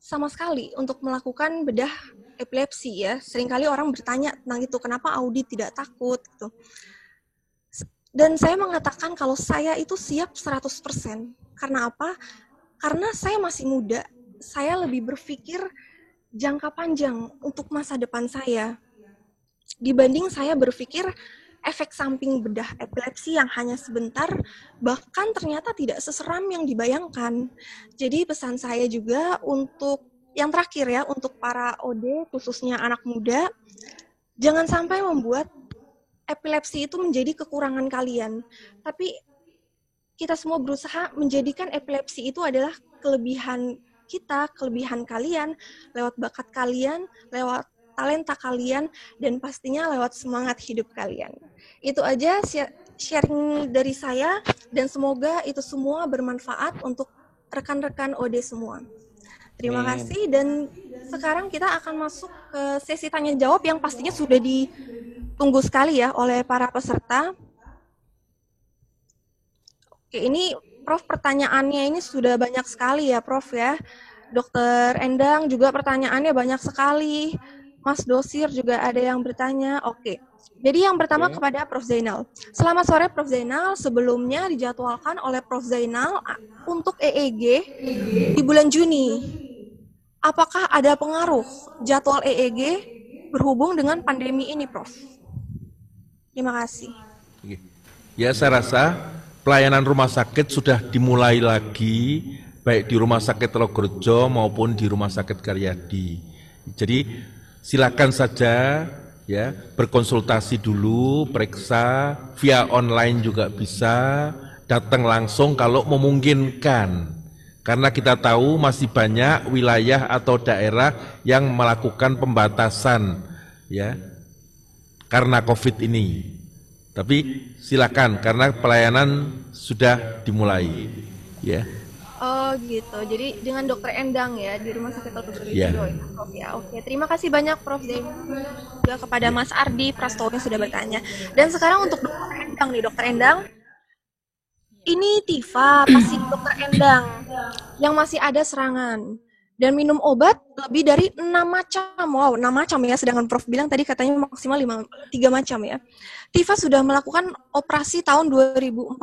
sama sekali untuk melakukan bedah epilepsi ya. Seringkali orang bertanya tentang itu, kenapa Audi tidak takut gitu. Dan saya mengatakan kalau saya itu siap 100%. Karena apa? Karena saya masih muda, saya lebih berpikir jangka panjang untuk masa depan saya. Dibanding saya berpikir efek samping bedah epilepsi yang hanya sebentar, bahkan ternyata tidak seseram yang dibayangkan. Jadi pesan saya juga untuk yang terakhir ya, untuk para OD, khususnya anak muda, jangan sampai membuat epilepsi itu menjadi kekurangan kalian. Tapi kita semua berusaha menjadikan epilepsi itu adalah kelebihan kita, kelebihan kalian, lewat bakat kalian, lewat talenta kalian, dan pastinya lewat semangat hidup kalian. Itu aja sharing dari saya, dan semoga itu semua bermanfaat untuk rekan-rekan OD semua. Terima kasih, dan sekarang kita akan masuk ke sesi tanya-jawab yang pastinya sudah ditunggu sekali ya oleh para peserta. Oke, ini Prof, pertanyaannya ini sudah banyak sekali ya Prof ya. Dokter Endang juga pertanyaannya banyak sekali. Mas Dosir juga ada yang bertanya. Oke, jadi yang pertama kepada Prof Zainal. Selamat sore Prof Zainal, sebelumnya dijadwalkan oleh Prof Zainal untuk EEG di bulan Juni. Apakah ada pengaruh jadwal EEG berhubung dengan pandemi ini Prof? Terima kasih. Ya, saya rasa pelayanan rumah sakit sudah dimulai lagi, baik di Rumah Sakit Telogorejo maupun di Rumah Sakit Karyadi. Jadi silakan saja ya berkonsultasi dulu, periksa via online juga bisa, datang langsung kalau memungkinkan. Karena kita tahu masih banyak wilayah atau daerah yang melakukan pembatasan ya karena COVID ini. Tapi silakan karena pelayanan sudah dimulai, ya. Oh gitu. Jadi dengan Dokter Endang ya di Rumah Sakit Telogorejo ya. Prof ya. Oke, terima kasih banyak Prof Zainal juga kepada Mas Ardi Prastowo yang sudah bertanya. Dan sekarang untuk Dokter Endang nih, Dokter Endang. Ini Tifa, pasien Dokter Endang yang masih ada serangan dan minum obat lebih dari 6 macam. Wow, 6 macam ya, sedangkan Prof bilang tadi katanya maksimal 3 macam ya. Tifa sudah melakukan operasi tahun 2014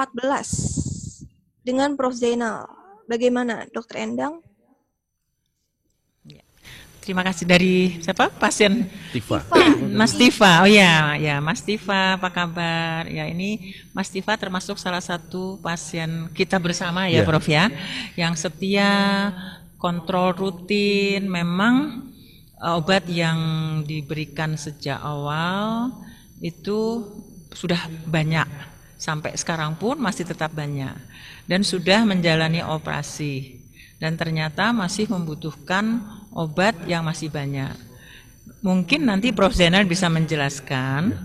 dengan Prof Zainal. Bagaimana Dokter Endang? Terima kasih. Dari siapa? Pasien Tifa. Mas Tifa. Oh ya, ya Mas Tifa, apa kabar? Ya, ini Mas Tifa termasuk salah satu pasien kita bersama ya, Prof ya, yang setia, kontrol rutin. Memang obat yang diberikan sejak awal itu sudah banyak, sampai sekarang pun masih tetap banyak, dan sudah menjalani operasi, dan ternyata masih membutuhkan obat yang masih banyak. Mungkin nanti Prof Zainal bisa menjelaskan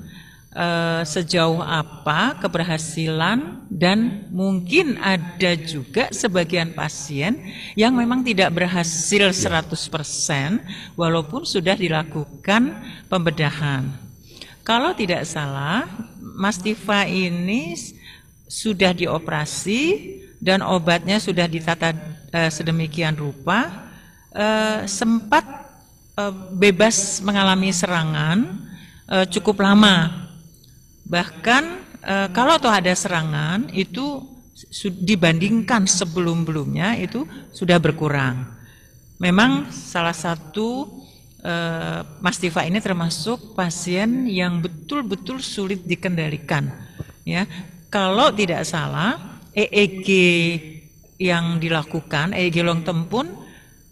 sejauh apa keberhasilan, dan mungkin ada juga sebagian pasien yang memang tidak berhasil 100% walaupun sudah dilakukan pembedahan. Kalau tidak salah, Mas Tifa ini sudah dioperasi dan obatnya sudah ditata sedemikian rupa, sempat bebas mengalami serangan cukup lama. Bahkan kalau toh ada serangan itu dibandingkan sebelum-belumnya itu sudah berkurang. Memang salah satu Mas Tifa ini termasuk pasien yang betul-betul sulit dikendalikan. Ya, kalau tidak salah EEG yang dilakukan, EEG long term pun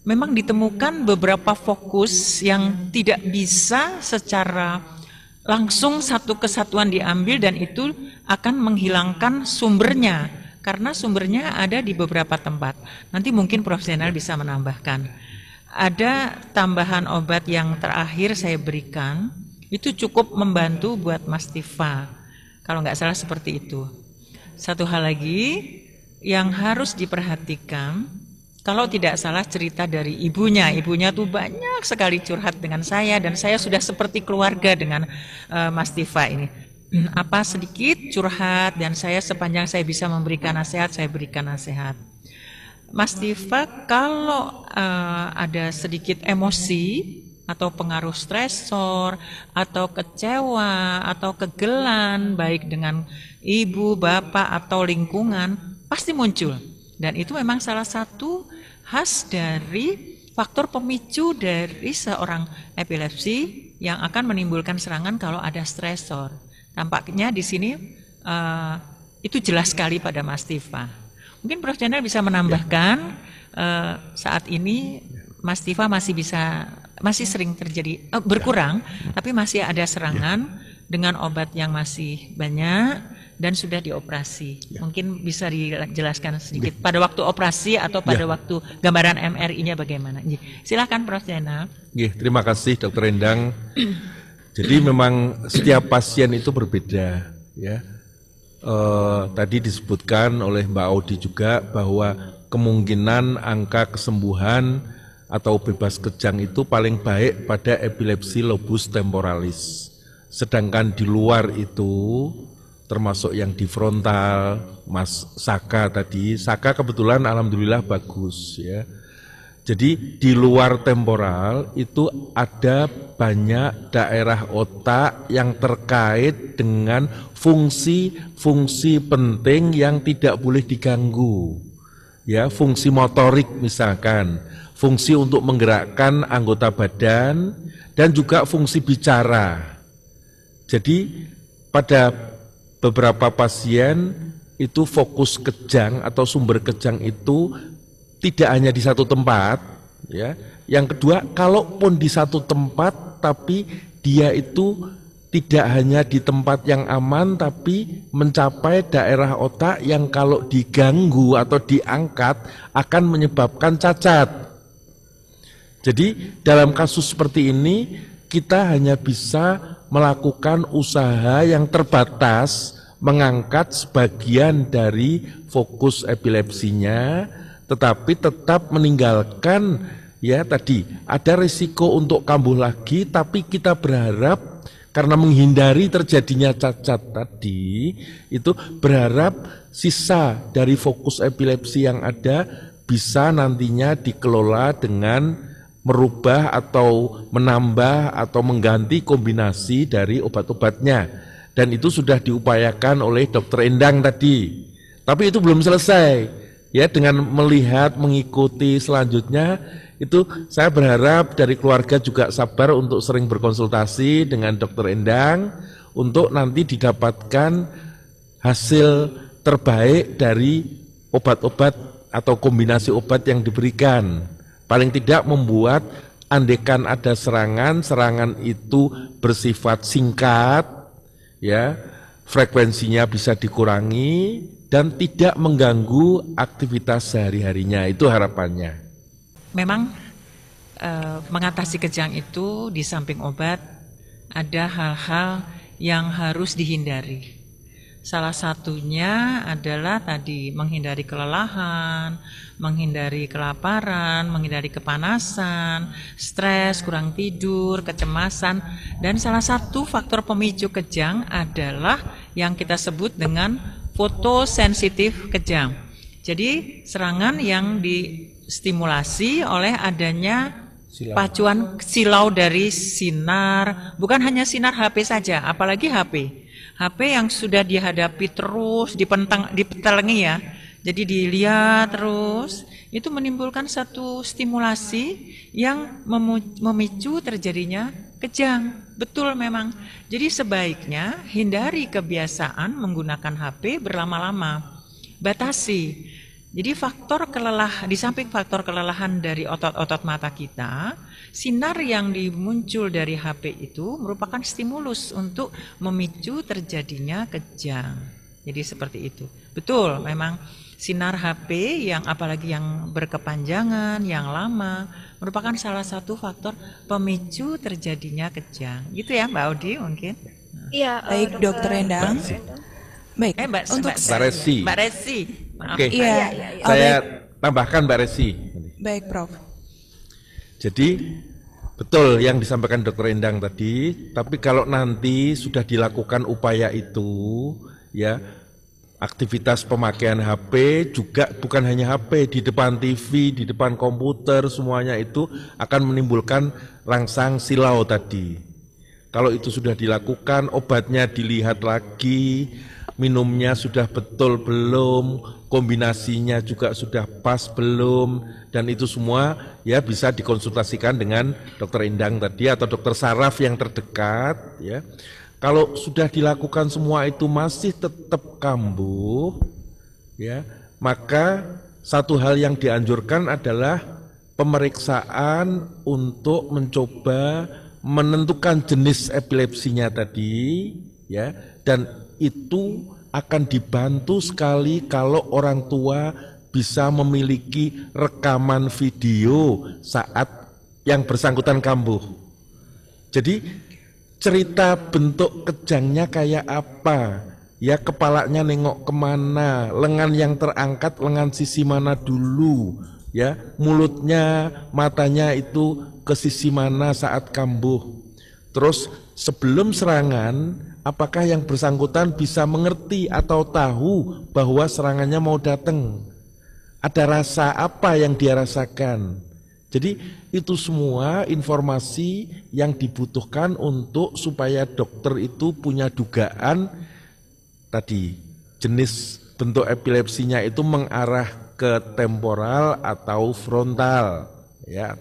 memang ditemukan beberapa fokus yang tidak bisa secara langsung satu kesatuan diambil, dan itu akan menghilangkan sumbernya karena sumbernya ada di beberapa tempat. Nanti mungkin Prof Zainal bisa menambahkan. Ada tambahan obat yang terakhir saya berikan, itu cukup membantu buat Mas Tifa. Kalau nggak salah seperti itu. Satu hal lagi yang harus diperhatikan, kalau tidak salah cerita dari ibunya tuh banyak sekali curhat dengan saya, dan saya sudah seperti keluarga dengan Mas Tifa ini. Apa sedikit curhat, dan saya sepanjang saya bisa memberikan nasihat, saya berikan nasihat. Mas Tifa kalau ada sedikit emosi atau pengaruh stresor, atau kecewa, atau kegelan, baik dengan ibu, bapak, atau lingkungan, pasti muncul. Dan itu memang salah satu khas dari faktor pemicu dari seorang epilepsi yang akan menimbulkan serangan kalau ada stresor. Tampaknya di sini itu jelas sekali pada Mas Tifa. Mungkin Prof. Chandra bisa menambahkan saat ini Mas Tifa masih sering terjadi berkurang, tapi masih ada serangan dengan obat yang masih banyak dan sudah dioperasi. Mungkin bisa dijelaskan sedikit pada waktu operasi atau pada waktu gambaran MRI-nya bagaimana. Silakan Prof. Chandra. Terima kasih Dr. Endang. Jadi memang setiap pasien itu berbeda, ya. Tadi disebutkan oleh Mbak Audi juga bahwa kemungkinan angka kesembuhan atau bebas kejang itu paling baik pada epilepsi lobus temporalis. Sedangkan di luar itu, termasuk yang di frontal, Mas Saka tadi, Saka kebetulan alhamdulillah bagus ya. Jadi di luar temporal itu ada banyak daerah otak yang terkait dengan fungsi-fungsi penting yang tidak boleh diganggu. Ya, fungsi motorik misalkan, fungsi untuk menggerakkan anggota badan, dan juga fungsi bicara. Jadi pada beberapa pasien itu fokus kejang atau sumber kejang itu tidak hanya di satu tempat, ya. Yang kedua, kalaupun di satu tempat, tapi dia itu tidak hanya di tempat yang aman, tapi mencapai daerah otak yang kalau diganggu atau diangkat akan menyebabkan cacat. Jadi dalam kasus seperti ini kita hanya bisa melakukan usaha yang terbatas, mengangkat sebagian dari fokus epilepsinya, tetapi tetap meninggalkan ya tadi ada risiko untuk kambuh lagi, tapi kita berharap karena menghindari terjadinya cacat tadi, itu berharap sisa dari fokus epilepsi yang ada bisa nantinya dikelola dengan merubah atau menambah atau mengganti kombinasi dari obat-obatnya. Dan itu sudah diupayakan oleh Dr. Endang tadi. Tapi itu belum selesai. Ya, dengan melihat, mengikuti selanjutnya, itu saya berharap dari keluarga juga sabar untuk sering berkonsultasi dengan Dr. Endang untuk nanti didapatkan hasil terbaik dari obat-obat atau kombinasi obat yang diberikan. Paling tidak membuat andekan ada serangan itu bersifat singkat, ya, frekuensinya bisa dikurangi dan tidak mengganggu aktivitas sehari-harinya. Itu harapannya. Memang mengatasi kejang itu di samping obat ada hal-hal yang harus dihindari. Salah satunya adalah tadi menghindari kelelahan, menghindari kelaparan, menghindari kepanasan, stres, kurang tidur, kecemasan, dan salah satu faktor pemicu kejang adalah yang kita sebut dengan fotosensitif kejang. Jadi serangan yang distimulasi oleh adanya pacuan silau dari sinar, bukan hanya sinar HP saja, apalagi HP yang sudah dihadapi terus, dipetelengi ya, jadi dilihat terus, itu menimbulkan satu stimulasi yang memicu terjadinya kejang. Betul memang. Jadi sebaiknya hindari kebiasaan menggunakan HP berlama-lama. Batasi. Jadi di samping faktor kelelahan dari otot-otot mata kita, sinar yang muncul dari HP itu merupakan stimulus untuk memicu terjadinya kejang. Jadi seperti itu. Betul, memang sinar HP yang apalagi yang berkepanjangan, yang lama, merupakan salah satu faktor pemicu terjadinya kejang. Gitu ya Mbak Audi mungkin? Iya. Baik Dokter Endang. Baik, untuk Mbak Resi. Mbak Resi. Maaf. Oke, iya, saya tambahkan Mbak Resi. baik Prof. Jadi betul yang disampaikan Dr. Endang tadi, tapi kalau nanti sudah dilakukan upaya itu, ya Aktivitas pemakaian HP juga bukan hanya HP, di depan TV, di depan komputer, semuanya itu akan menimbulkan rangsang silau tadi. Kalau itu sudah dilakukan, obatnya dilihat lagi, minumnya sudah betul belum, kombinasinya juga sudah pas belum, dan itu semua ya bisa dikonsultasikan dengan dokter Endang tadi atau dokter saraf yang terdekat ya. Kalau sudah dilakukan semua itu masih tetap kambuh ya, maka satu hal yang dianjurkan adalah pemeriksaan untuk mencoba menentukan jenis epilepsinya tadi ya, dan itu akan dibantu sekali kalau orang tua bisa memiliki rekaman video saat yang bersangkutan kambuh. Jadi cerita bentuk kejangnya kayak apa, ya kepalanya nengok kemana, lengan yang terangkat lengan sisi mana dulu, ya mulutnya, matanya itu ke sisi mana saat kambuh. Terus sebelum serangan, apakah yang bersangkutan bisa mengerti atau tahu bahwa serangannya mau datang? Ada rasa apa yang dia rasakan? Jadi itu semua informasi yang dibutuhkan untuk supaya dokter itu punya dugaan tadi jenis bentuk epilepsinya itu mengarah ke temporal atau frontal ya.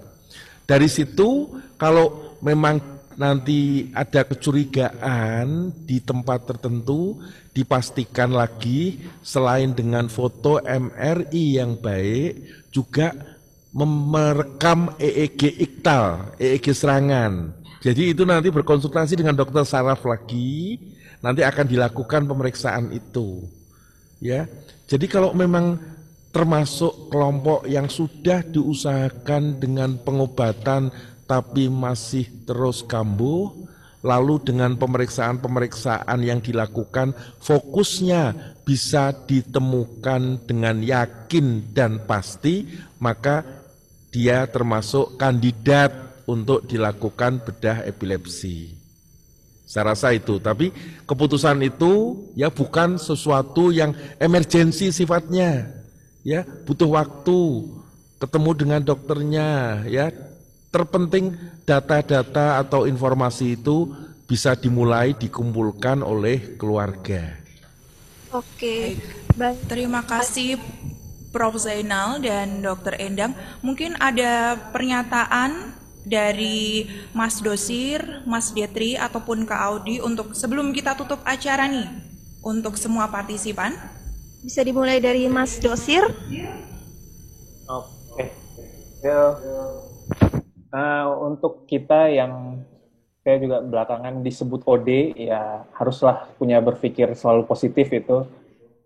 Dari situ kalau memang nanti ada kecurigaan di tempat tertentu, dipastikan lagi selain dengan foto MRI yang baik juga merekam EEG iktal, EEG serangan. Jadi itu nanti berkonsultasi dengan dokter saraf lagi, nanti akan dilakukan pemeriksaan itu. Ya. Jadi kalau memang termasuk kelompok yang sudah diusahakan dengan pengobatan tapi masih terus kambuh, lalu dengan pemeriksaan-pemeriksaan yang dilakukan fokusnya bisa ditemukan dengan yakin dan pasti, maka dia termasuk kandidat untuk dilakukan bedah epilepsi. Saya rasa itu, tapi keputusan itu ya bukan sesuatu yang emergensi sifatnya. Ya, butuh waktu ketemu dengan dokternya ya. Terpenting data-data atau informasi itu bisa dimulai dikumpulkan oleh keluarga. Oke, baik. Terima kasih Prof. Zainal dan Dr. Endang. Mungkin ada pernyataan dari Mas Dosir, Mas Detri, ataupun Kak Audi untuk sebelum kita tutup acara nih, untuk semua partisipan. Bisa dimulai dari Mas Dosir. Oke. Untuk kita yang saya juga belakangan disebut OD, ya haruslah punya berpikir selalu positif itu.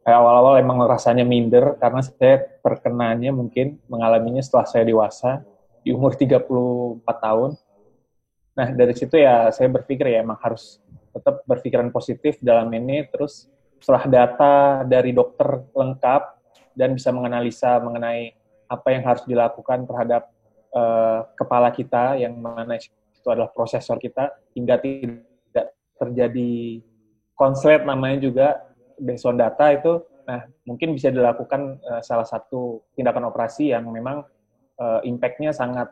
Awal-awal emang rasanya minder karena saya terkenanya mungkin mengalaminya setelah saya dewasa di umur 34 tahun. Nah dari situ ya saya berpikir ya emang harus tetap berpikiran positif dalam ini, terus setelah data dari dokter lengkap dan bisa menganalisa mengenai apa yang harus dilakukan terhadap kepala kita, yang mana itu adalah prosesor kita, hingga tidak terjadi konslet namanya juga based on data itu, nah mungkin bisa dilakukan salah satu tindakan operasi yang memang impact-nya sangat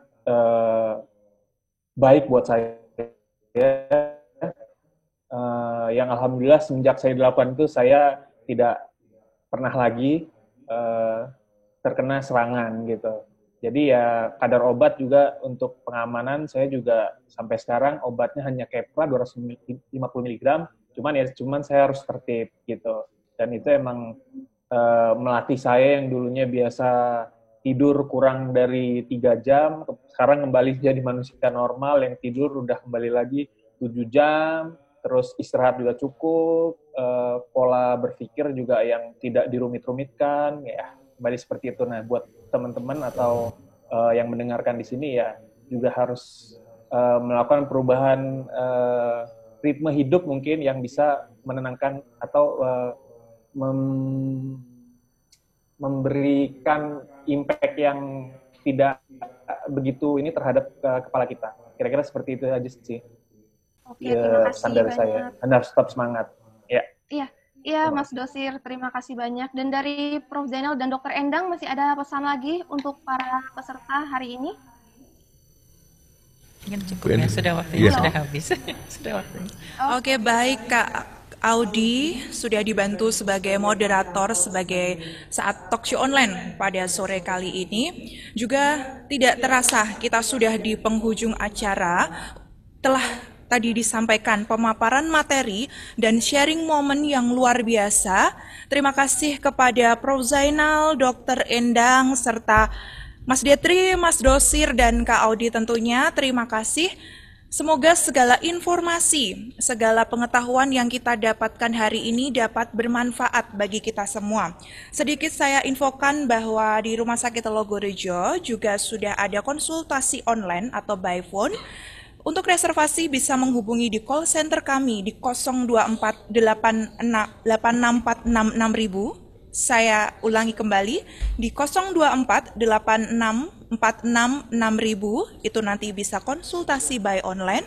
baik buat saya. Yang alhamdulillah semenjak saya dilakukan itu saya tidak pernah lagi terkena serangan gitu. Jadi ya kadar obat juga untuk pengamanan saya juga sampai sekarang obatnya hanya Keppra 250 mg, cuman saya harus tertib gitu. Dan itu emang melatih saya yang dulunya biasa tidur kurang dari 3 jam, sekarang kembali jadi manusia normal yang tidur udah kembali lagi 7 jam, terus istirahat juga cukup, pola berpikir juga yang tidak dirumit-rumitkan, ya kembali seperti itu. Nah, buat teman-teman atau yang mendengarkan di sini ya juga harus melakukan perubahan ritme hidup mungkin yang bisa menenangkan atau memberikan impact yang tidak begitu ini terhadap kepala kita. Kira-kira seperti itu aja sih. Oke, terima kasih standar banyak. saya. Anda harus tetap semangat. Ya. Iya, Iya, Mas Dosir, terima kasih banyak. Dan dari Prof. Zainal dan Dr. Endang, masih ada pesan lagi untuk para peserta hari ini? Mungkin cukup ya, sudah waktunya, Iya. sudah habis. Sudah waktunya. Oke, baik Kak Audi sudah dibantu sebagai moderator sebagai saat talk show online pada sore kali ini. Juga tidak terasa kita sudah di penghujung acara, telah tadi disampaikan pemaparan materi dan sharing momen yang luar biasa. Terima kasih kepada Prof. Zainal, Dr. Endang, serta Mas Detri, Mas Dosir, dan Kak Audi tentunya. Terima kasih. Semoga segala informasi, segala pengetahuan yang kita dapatkan hari ini dapat bermanfaat bagi kita semua. Sedikit saya infokan bahwa di Rumah Sakit Telogorejo juga sudah ada konsultasi online atau by phone. Untuk reservasi bisa menghubungi di call center kami di 02486466000. Saya ulangi kembali di 02486466000. Itu nanti bisa konsultasi by online.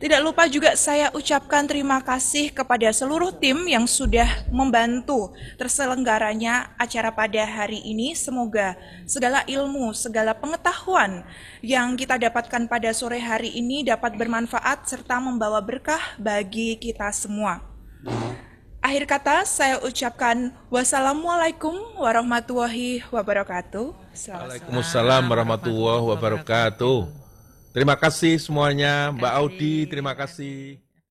Tidak lupa juga saya ucapkan terima kasih kepada seluruh tim yang sudah membantu terselenggaranya acara pada hari ini. Semoga segala ilmu, segala pengetahuan yang kita dapatkan pada sore hari ini dapat bermanfaat serta membawa berkah bagi kita semua. Akhir kata saya ucapkan wassalamualaikum warahmatullahi wabarakatuh. Waalaikumsalam warahmatullahi wabarakatuh. Terima kasih semuanya, Mbak Audi, terima kasih.